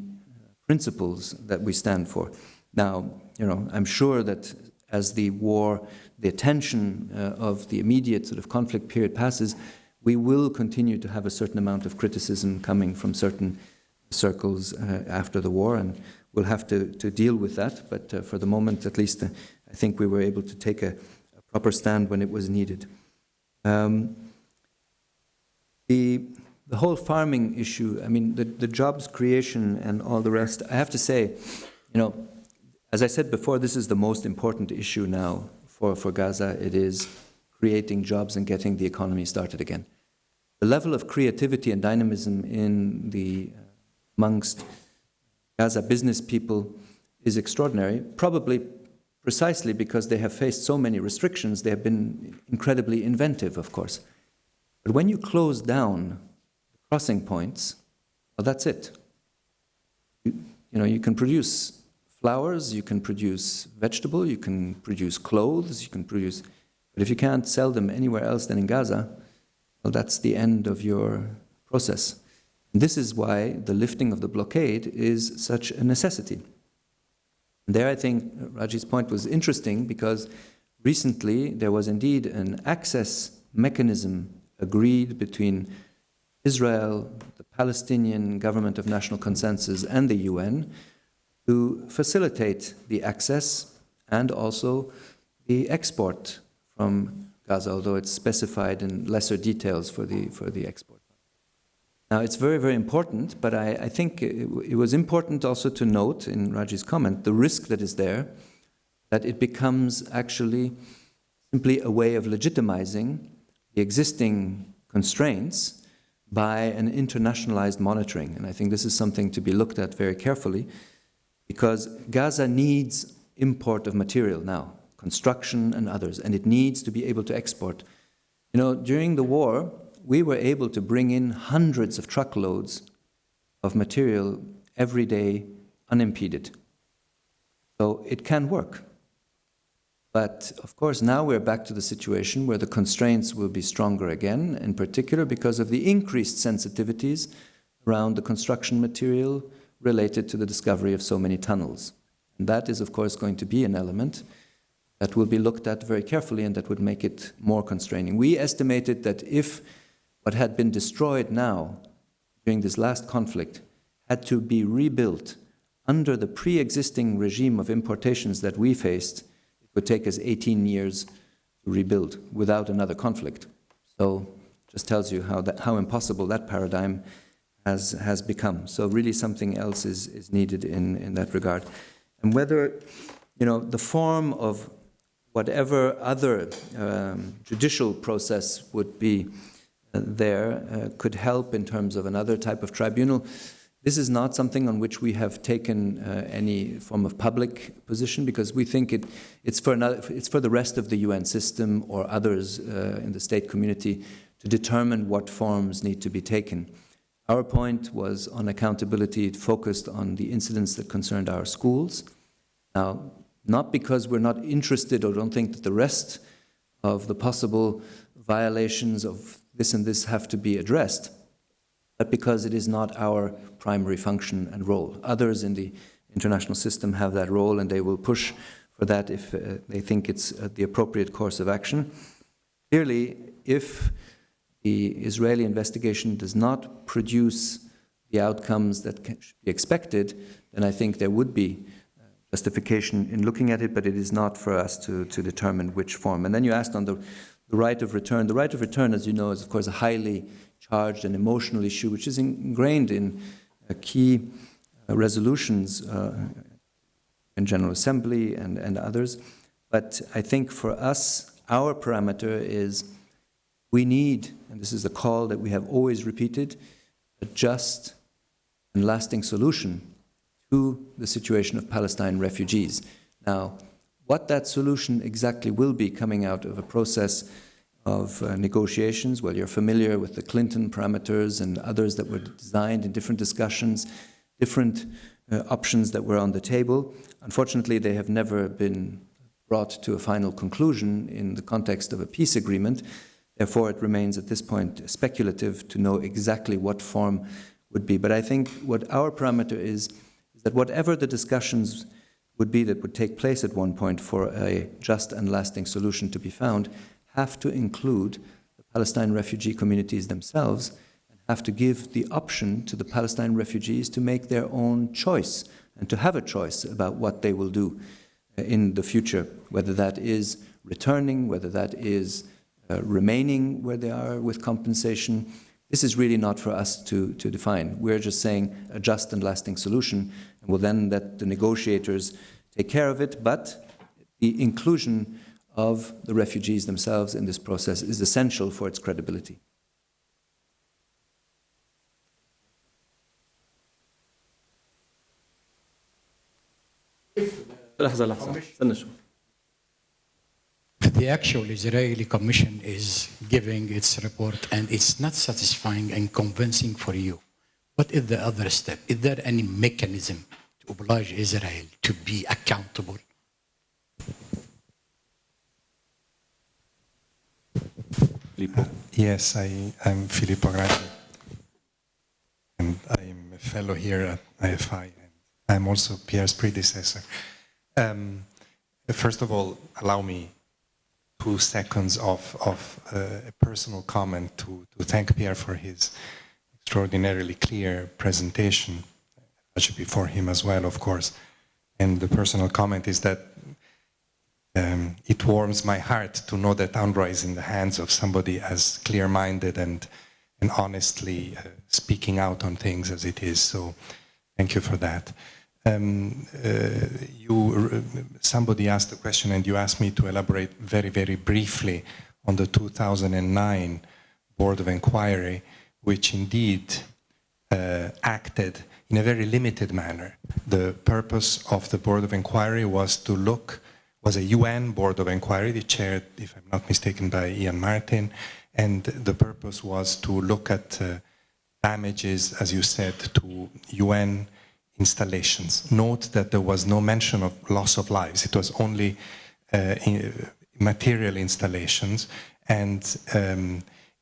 principles that we stand for. Now, I'm sure that as the war, the attention of the immediate sort of conflict period passes, we will continue to have a certain amount of criticism coming from certain circles after the war, and we'll have to deal with that. But for the moment, at least, I think we were able to take a proper stand when it was needed. The whole farming issue, I mean, the jobs creation and all the rest, I have to say, as I said before, this is the most important issue now for Gaza. It is creating jobs and getting the economy started again. The level of creativity and dynamism in the amongst Gaza business people is extraordinary, probably precisely because they have faced so many restrictions. They have been incredibly inventive, of course. But when you close down the crossing points, well, that's it. You can produce flowers, you can produce vegetable, you can produce clothes, you can produce... But if you can't sell them anywhere else than in Gaza, well, that's the end of your process. And this is why the lifting of the blockade is such a necessity. And there I think Raji's point was interesting because recently there was indeed an access mechanism agreed between Israel, the Palestinian Government of National Consensus, and the UN to facilitate the access and also the export from Gaza, although it's specified in lesser details for the export. Now, it's very, very important, but I think it was important also to note in Raji's comment the risk that is there, that it becomes actually simply a way of legitimizing the existing constraints by an internationalized monitoring. And I think this is something to be looked at very carefully, because Gaza needs import of material now, construction and others, and it needs to be able to export. During the war, we were able to bring in hundreds of truckloads of material every day unimpeded. So it can work. But of course, now we're back to the situation where the constraints will be stronger again, in particular because of the increased sensitivities around the construction material related to the discovery of so many tunnels. And that is, of course, going to be an element that will be looked at very carefully and that would make it more constraining. We estimated that if what had been destroyed now during this last conflict had to be rebuilt under the pre-existing regime of importations that we faced, it would take us 18 years to rebuild without another conflict. So just tells you how impossible that paradigm has become. So really something else is needed in that regard. And whether, the form of whatever other judicial process would be there could help in terms of another type of tribunal. This is not something on which we have taken any form of public position, because we think it's for the rest of the UN system or others in the state community to determine what forms need to be taken. Our point was on accountability. It focused on the incidents that concerned our schools. Now, not because we're not interested or don't think that the rest of the possible violations of this and this have to be addressed, but because it is not our primary function and role. Others in the international system have that role, and they will push for that if they think it's the appropriate course of action. Clearly, if the Israeli investigation does not produce the outcomes that should be expected, then I think there would be justification in looking at it, but it is not for us to determine which form. And then you asked on the right of return. The right of return, as you know, is of course a highly charged and emotional issue, which is ingrained in key resolutions in General Assembly and others. But I think for us, our parameter is we need, and this is a call that we have always repeated, a just and lasting solution to the situation of Palestine refugees. Now, what that solution exactly will be coming out of a process of negotiations, well, you're familiar with the Clinton parameters and others that were designed in different discussions, different options that were on the table. Unfortunately, they have never been brought to a final conclusion in the context of a peace agreement. Therefore, it remains at this point speculative to know exactly what form would be. But I think what our parameter is that whatever the discussions would be that would take place at one point for a just and lasting solution to be found, have to include the Palestine refugee communities themselves and have to give the option to the Palestine refugees to make their own choice and to have a choice about what they will do in the future, whether that is returning, whether that is remaining where they are with compensation. This is really not for us to define. We're just saying a just and lasting solution, and we'll then let the negotiators take care of it, but the inclusion of the refugees themselves in this process is essential for its credibility. لحظة استنى شوي. The actual Israeli Commission is giving its report and it's not satisfying and convincing for you. What is the other step? Is there any mechanism to oblige Israel to be accountable? Yes, I'm Filippo Grandi, and I'm a fellow here at IFI, and I'm also Pierre's predecessor. First of all, allow me 2 seconds of a personal comment to thank Pierre for his extraordinarily clear presentation. I should be for him as well, of course. And the personal comment is that it warms my heart to know that UNRWA is in the hands of somebody as clear-minded and honestly speaking out on things as it is. So thank you for that. Somebody asked a question and you asked me to elaborate very, very briefly on the 2009 Board of Inquiry, which indeed acted in a very limited manner. The purpose of the Board of Inquiry was a UN Board of Inquiry, chaired, if I'm not mistaken, by Ian Martin, and the purpose was to look at damages, as you said, to UN installations. Note that there was no mention of loss of lives. It was only material installations, and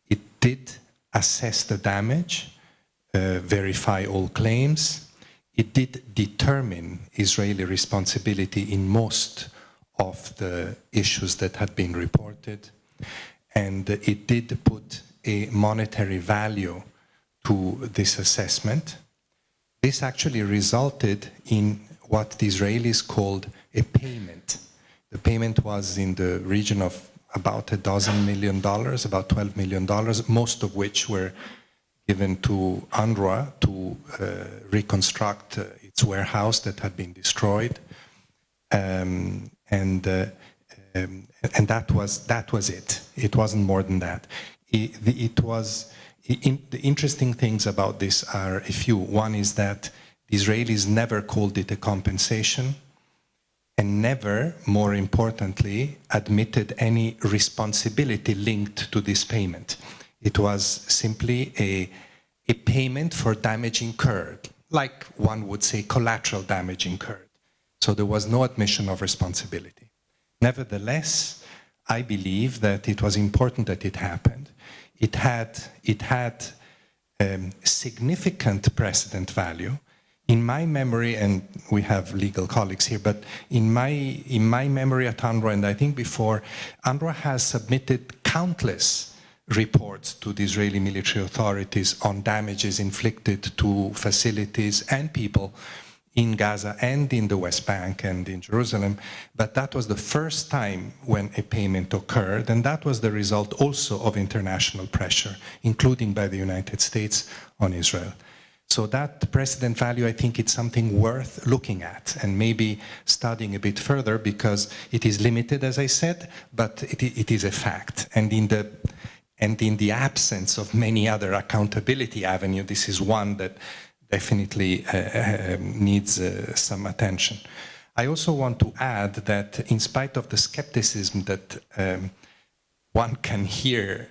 it did assess the damage, verify all claims. It did determine Israeli responsibility in most of the issues that had been reported, and it did put a monetary value to this assessment. This actually resulted in what the Israelis called a payment. The payment was in the region of about $12 million, about $12 million, most of which were given to UNRWA to reconstruct its warehouse that had been destroyed. And that was it. It wasn't more than that. The interesting things about this are a few. One is that the Israelis never called it a compensation and never, more importantly, admitted any responsibility linked to this payment. It was simply a payment for damage incurred, like one would say collateral damage incurred. So there was no admission of responsibility. Nevertheless, I believe that it was important that it happened. It had significant precedent value. In my memory, and we have legal colleagues here, but in my memory at UNRWA, and I think before, UNRWA has submitted countless reports to the Israeli military authorities on damages inflicted to facilities and people in Gaza and in the West Bank and in Jerusalem, but that was the first time when a payment occurred, and that was the result also of international pressure, including by the United States on Israel. So that precedent value, I think it's something worth looking at and maybe studying a bit further, because it is limited, as I said, but it is a fact. And in the absence of many other accountability avenues, this is one that definitely needs some attention. I also want to add that in spite of the skepticism that one can hear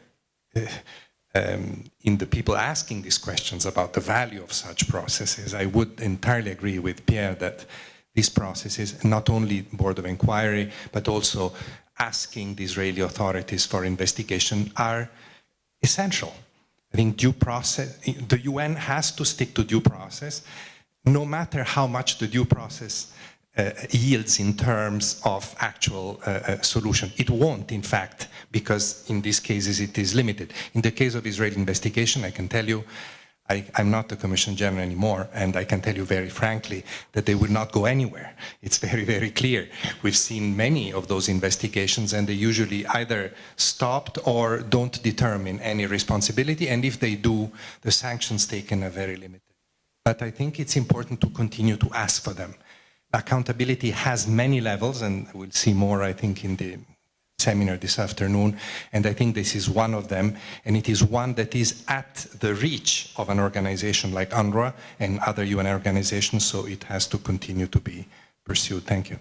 in the people asking these questions about the value of such processes, I would entirely agree with Pierre that these processes, not only Board of Inquiry, but also asking the Israeli authorities for investigation, are essential. I think due process, the UN has to stick to due process, no matter how much the due process yields in terms of actual solution. It won't, in fact, because in these cases it is limited. In the case of Israeli investigation, I can tell you, I'm not the Commission General anymore, and I can tell you very frankly that they will not go anywhere. It's very, very clear. We've seen many of those investigations, and they usually either stopped or don't determine any responsibility, and if they do, the sanctions taken are very limited. But I think it's important to continue to ask for them. Accountability has many levels, and we'll see more, I think, in the seminar this afternoon, and I think this is one of them, and it is one that is at the reach of an organization like UNRWA and other UN organizations, so it has to continue to be pursued. Thank you.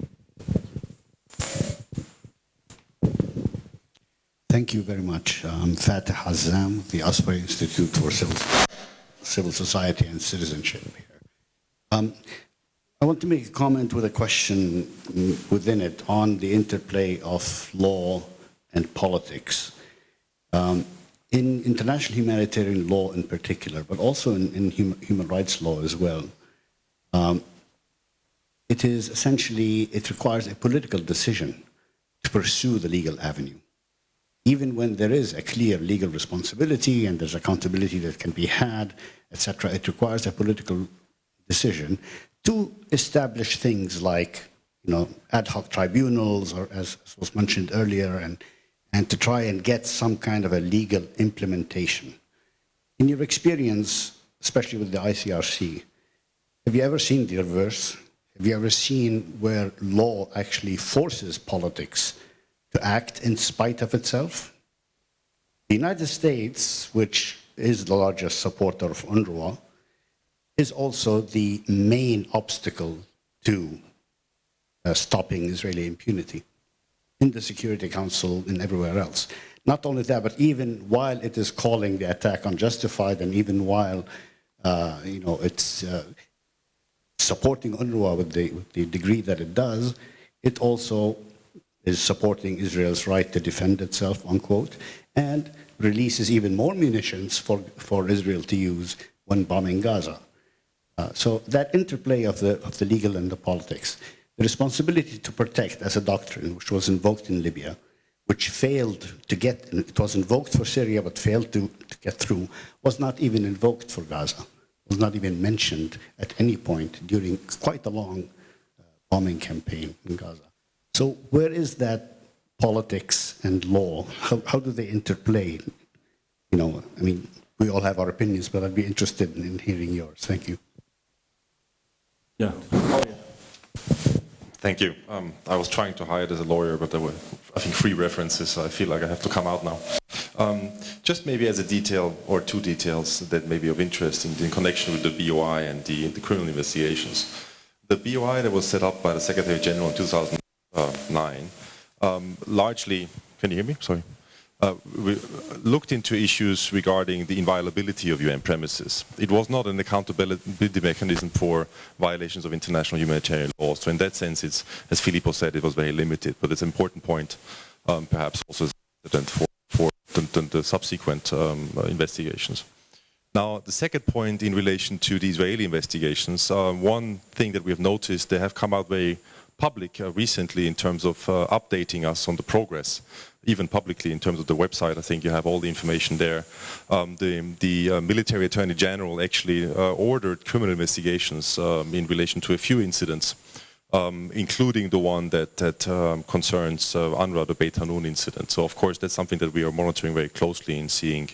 Thank you very much. I'm Fatih Hazam, the Issam Fares Institute for Civil Society and Citizenship here. I want to make a comment with a question within it on the interplay of law and politics. In international humanitarian law in particular, but also in human rights law as well, it is essentially, it requires a political decision to pursue the legal avenue. Even when there is a clear legal responsibility and there's accountability that can be had, etc., it requires a political decision to establish things like, ad hoc tribunals, or as was mentioned earlier, and to try and get some kind of a legal implementation. In your experience, especially with the ICRC, have you ever seen the reverse? Have you ever seen where law actually forces politics to act in spite of itself? The United States, which is the largest supporter of UNRWA, is also the main obstacle to stopping Israeli impunity in the Security Council and everywhere else. Not only that, but even while it is calling the attack unjustified, and even while it's supporting UNRWA with the degree that it does, it also is supporting Israel's right to defend itself, unquote, and releases even more munitions for Israel to use when bombing Gaza. So that interplay of the legal and the politics, the responsibility to protect as a doctrine, which was invoked in Libya, which failed to get, it was invoked for Syria, but failed to get through, was not even invoked for Gaza, was not even mentioned at any point during quite a long bombing campaign in Gaza. So where is that politics and law? How do they interplay? I mean, we all have our opinions, but I'd be interested in hearing yours. Thank you. Yeah. Thank you. I was trying to hide as a lawyer, but there were, I think, 3 references, so I feel like I have to come out now. Just maybe as a detail or 2 details that may be of interest in connection with the BOI and the criminal investigations. The BOI that was set up by the Secretary General in 2009 largely, can you hear me? Sorry. We looked into issues regarding the inviolability of UN premises. It was not an accountability mechanism for violations of international humanitarian law. So in that sense, it's, as Filippo said, it was very limited. But it's an important point, perhaps also as precedent for the subsequent investigations. Now, the second point in relation to the Israeli investigations, one thing that we have noticed, they have come out very public recently in terms of updating us on the progress, even publicly in terms of the website. I think you have all the information there. The military attorney general actually ordered criminal investigations in relation to a few incidents, including the one that concerns UNRWA, the Beit Hanun incident. So of course that's something that we are monitoring very closely and seeing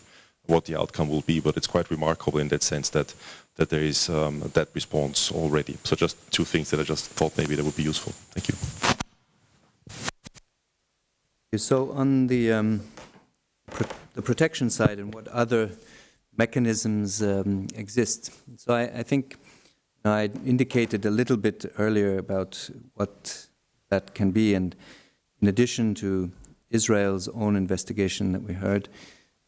what the outcome will be, but it's quite remarkable in that sense that there is that response already. So just 2 things that I just thought maybe that would be useful. Thank you. So on the protection side and what other mechanisms exist. So I think I indicated a little bit earlier about what that can be, and in addition to Israel's own investigation that we heard,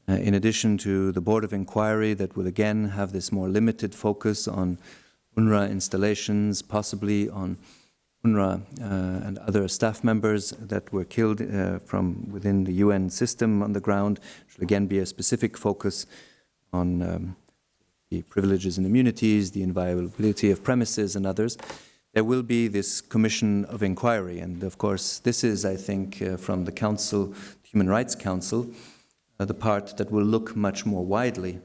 in addition to the Board of Inquiry that will again have this more limited focus on UNRWA installations, possibly on UNRWA and other staff members that were killed from within the UN system on the ground, which will again be a specific focus on the privileges and immunities, the inviolability of premises and others. There will be this commission of inquiry, and of course this is, I think, from the Council, Human Rights Council, the part that will look much more widely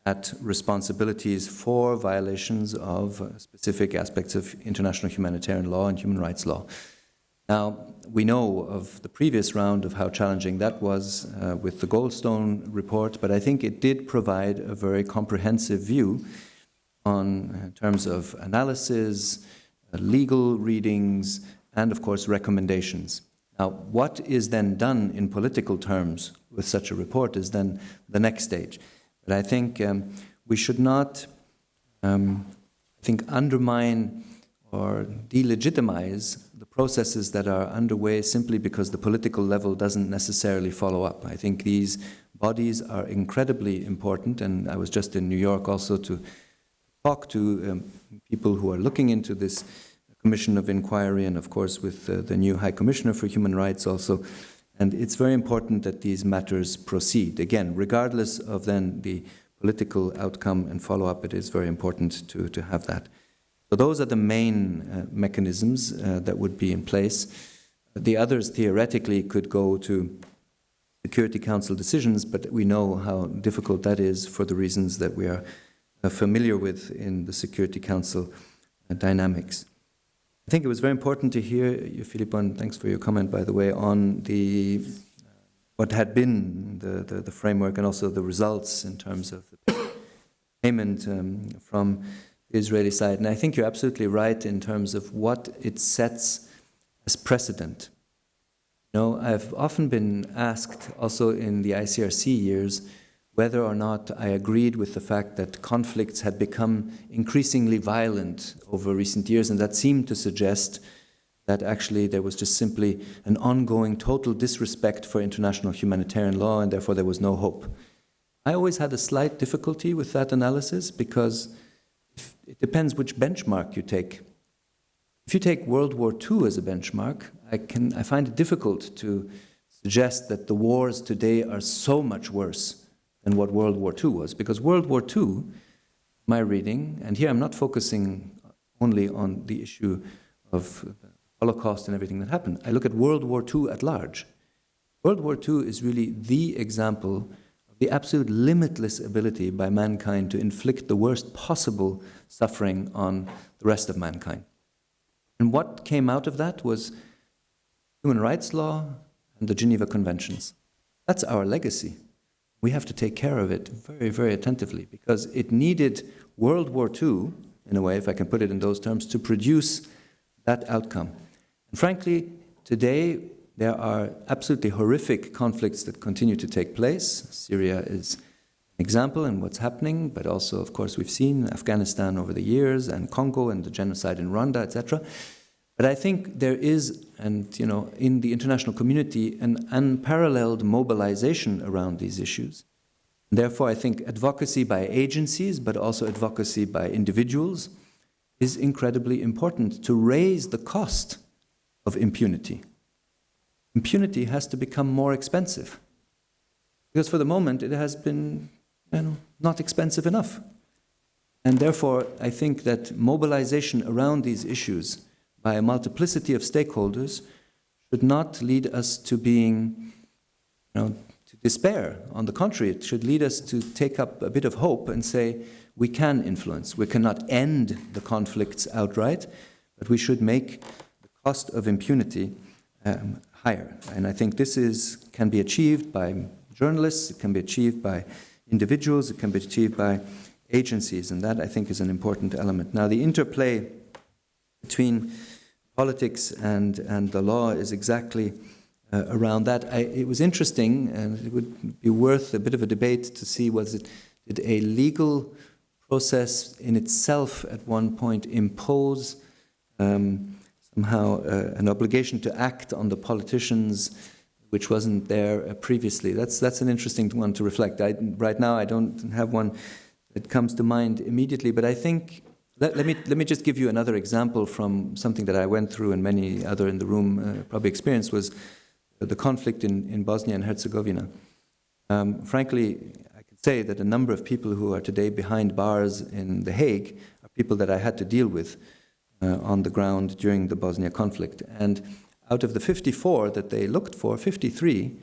at responsibilities for violations of specific aspects of international humanitarian law and human rights law. Now, we know of the previous round of how challenging that was with the Goldstone report, but I think it did provide a very comprehensive view on in terms of analysis, legal readings, and of course recommendations. Now, what is then done in political terms with such a report is then the next stage. But I think we should not, undermine or delegitimize the processes that are underway simply because the political level doesn't necessarily follow up. I think these bodies are incredibly important, and I was just in New York also to talk to people who are looking into this Commission of Inquiry, and of course with the new High Commissioner for Human Rights also. And it's very important that these matters proceed. Again, regardless of then the political outcome and follow-up, it is very important to have that. So those are the main mechanisms that would be in place. The others theoretically could go to Security Council decisions, but we know how difficult that is for the reasons that we are familiar with in the Security Council dynamics. I think it was very important to hear you, Filippo, and thanks for your comment, by the way, on the what had been the framework and also the results in terms of the payment from the Israeli side. And I think you're absolutely right in terms of what it sets as precedent. You know, I've often been asked, also in the ICRC years, whether or not I agreed with the fact that conflicts had become increasingly violent over recent years, and that seemed to suggest that actually there was just simply an ongoing total disrespect for international humanitarian law, and therefore there was no hope. I always had a slight difficulty with that analysis because it depends which benchmark you take. If you take World War II as a benchmark, I find it difficult to suggest that the wars today are so much worse than what World War II was, because World War II, my reading, and here I'm not focusing only on the issue of the Holocaust and everything that happened. I look at World War II at large. World War II is really the example of the absolute limitless ability by mankind to inflict the worst possible suffering on the rest of mankind. And what came out of that was human rights law and the Geneva Conventions. That's our legacy. We have to take care of it very, very attentively because it needed World War II, in a way, if I can put it in those terms, to produce that outcome. And frankly, today there are absolutely horrific conflicts that continue to take place. Syria is an example in what's happening, but also, of course, we've seen Afghanistan over the years and Congo and the genocide in Rwanda, etc. But I think there is, and you know, in the international community, an unparalleled mobilization around these issues. Therefore, I think advocacy by agencies, but also advocacy by individuals, is incredibly important to raise the cost of impunity. Impunity has to become more expensive, because for the moment it has been, not expensive enough. And therefore, I think that mobilization around these issues by a multiplicity of stakeholders should not lead us to being, to despair. On the contrary, it should lead us to take up a bit of hope and say, we can influence. We cannot end the conflicts outright, but we should make the cost of impunity higher. And I think this can be achieved by journalists, it can be achieved by individuals, it can be achieved by agencies, and that I think is an important element. Now, the interplay between politics and the law is exactly around that. It was interesting, and it would be worth a bit of a debate to see did a legal process in itself at one point impose somehow an obligation to act on the politicians which wasn't there previously. That's an interesting one to reflect. Right now I don't have one that comes to mind immediately, but I think let me just give you another example from something that I went through and many other in the room probably experienced, was the conflict in Bosnia and Herzegovina. Frankly, I can say that a number of people who are today behind bars in The Hague are people that I had to deal with on the ground during the Bosnia conflict. And out of the 54 that they looked for, 53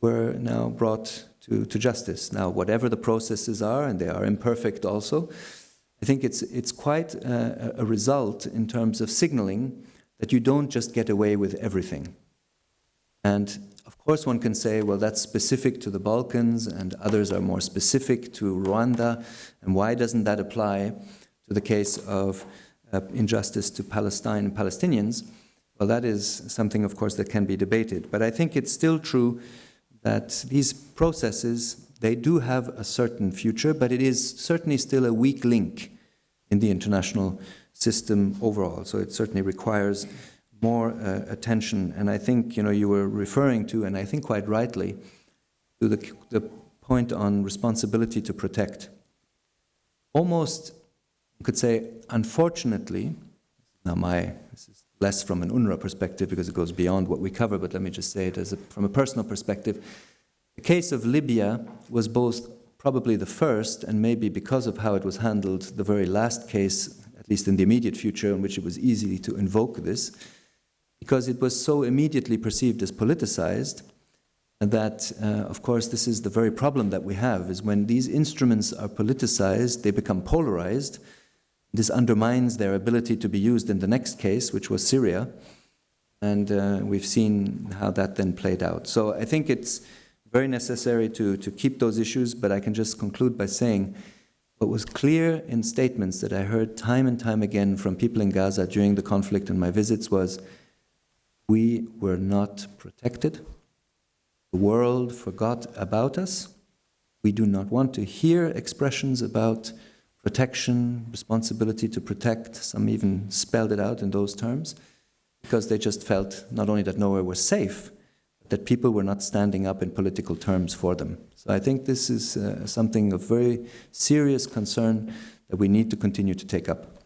were now brought to justice. Now, whatever the processes are, and they are imperfect also, I think it's quite a result in terms of signaling that you don't just get away with everything. And of course one can say, well, that's specific to the Balkans and others are more specific to Rwanda, and why doesn't that apply to the case of injustice to Palestine and Palestinians? Well, that is something, of course, that can be debated. But I think it's still true that these processes, they do have a certain future, but it is certainly still a weak link in the international system overall. So it certainly requires more attention. And I think, you were referring to, and I think quite rightly, to the point on responsibility to protect. Almost, you could say, unfortunately, this is less from an UNRWA perspective because it goes beyond what we cover, but let me just say it from a personal perspective. The case of Libya was both probably the first, and maybe because of how it was handled, the very last case, at least in the immediate future, in which it was easy to invoke this, because it was so immediately perceived as politicized that, of course, this is the very problem that we have, is when these instruments are politicized, they become polarized. This undermines their ability to be used in the next case, which was Syria, and we've seen how that then played out. So I think it's very necessary to keep those issues, but I can just conclude by saying what was clear in statements that I heard time and time again from people in Gaza during the conflict and my visits was, we were not protected. The world forgot about us. We do not want to hear expressions about protection, responsibility to protect. Some even spelled it out in those terms, because they just felt not only that nowhere was safe, but that people were not standing up in political terms for them. So I think this is something of very serious concern that we need to continue to take up.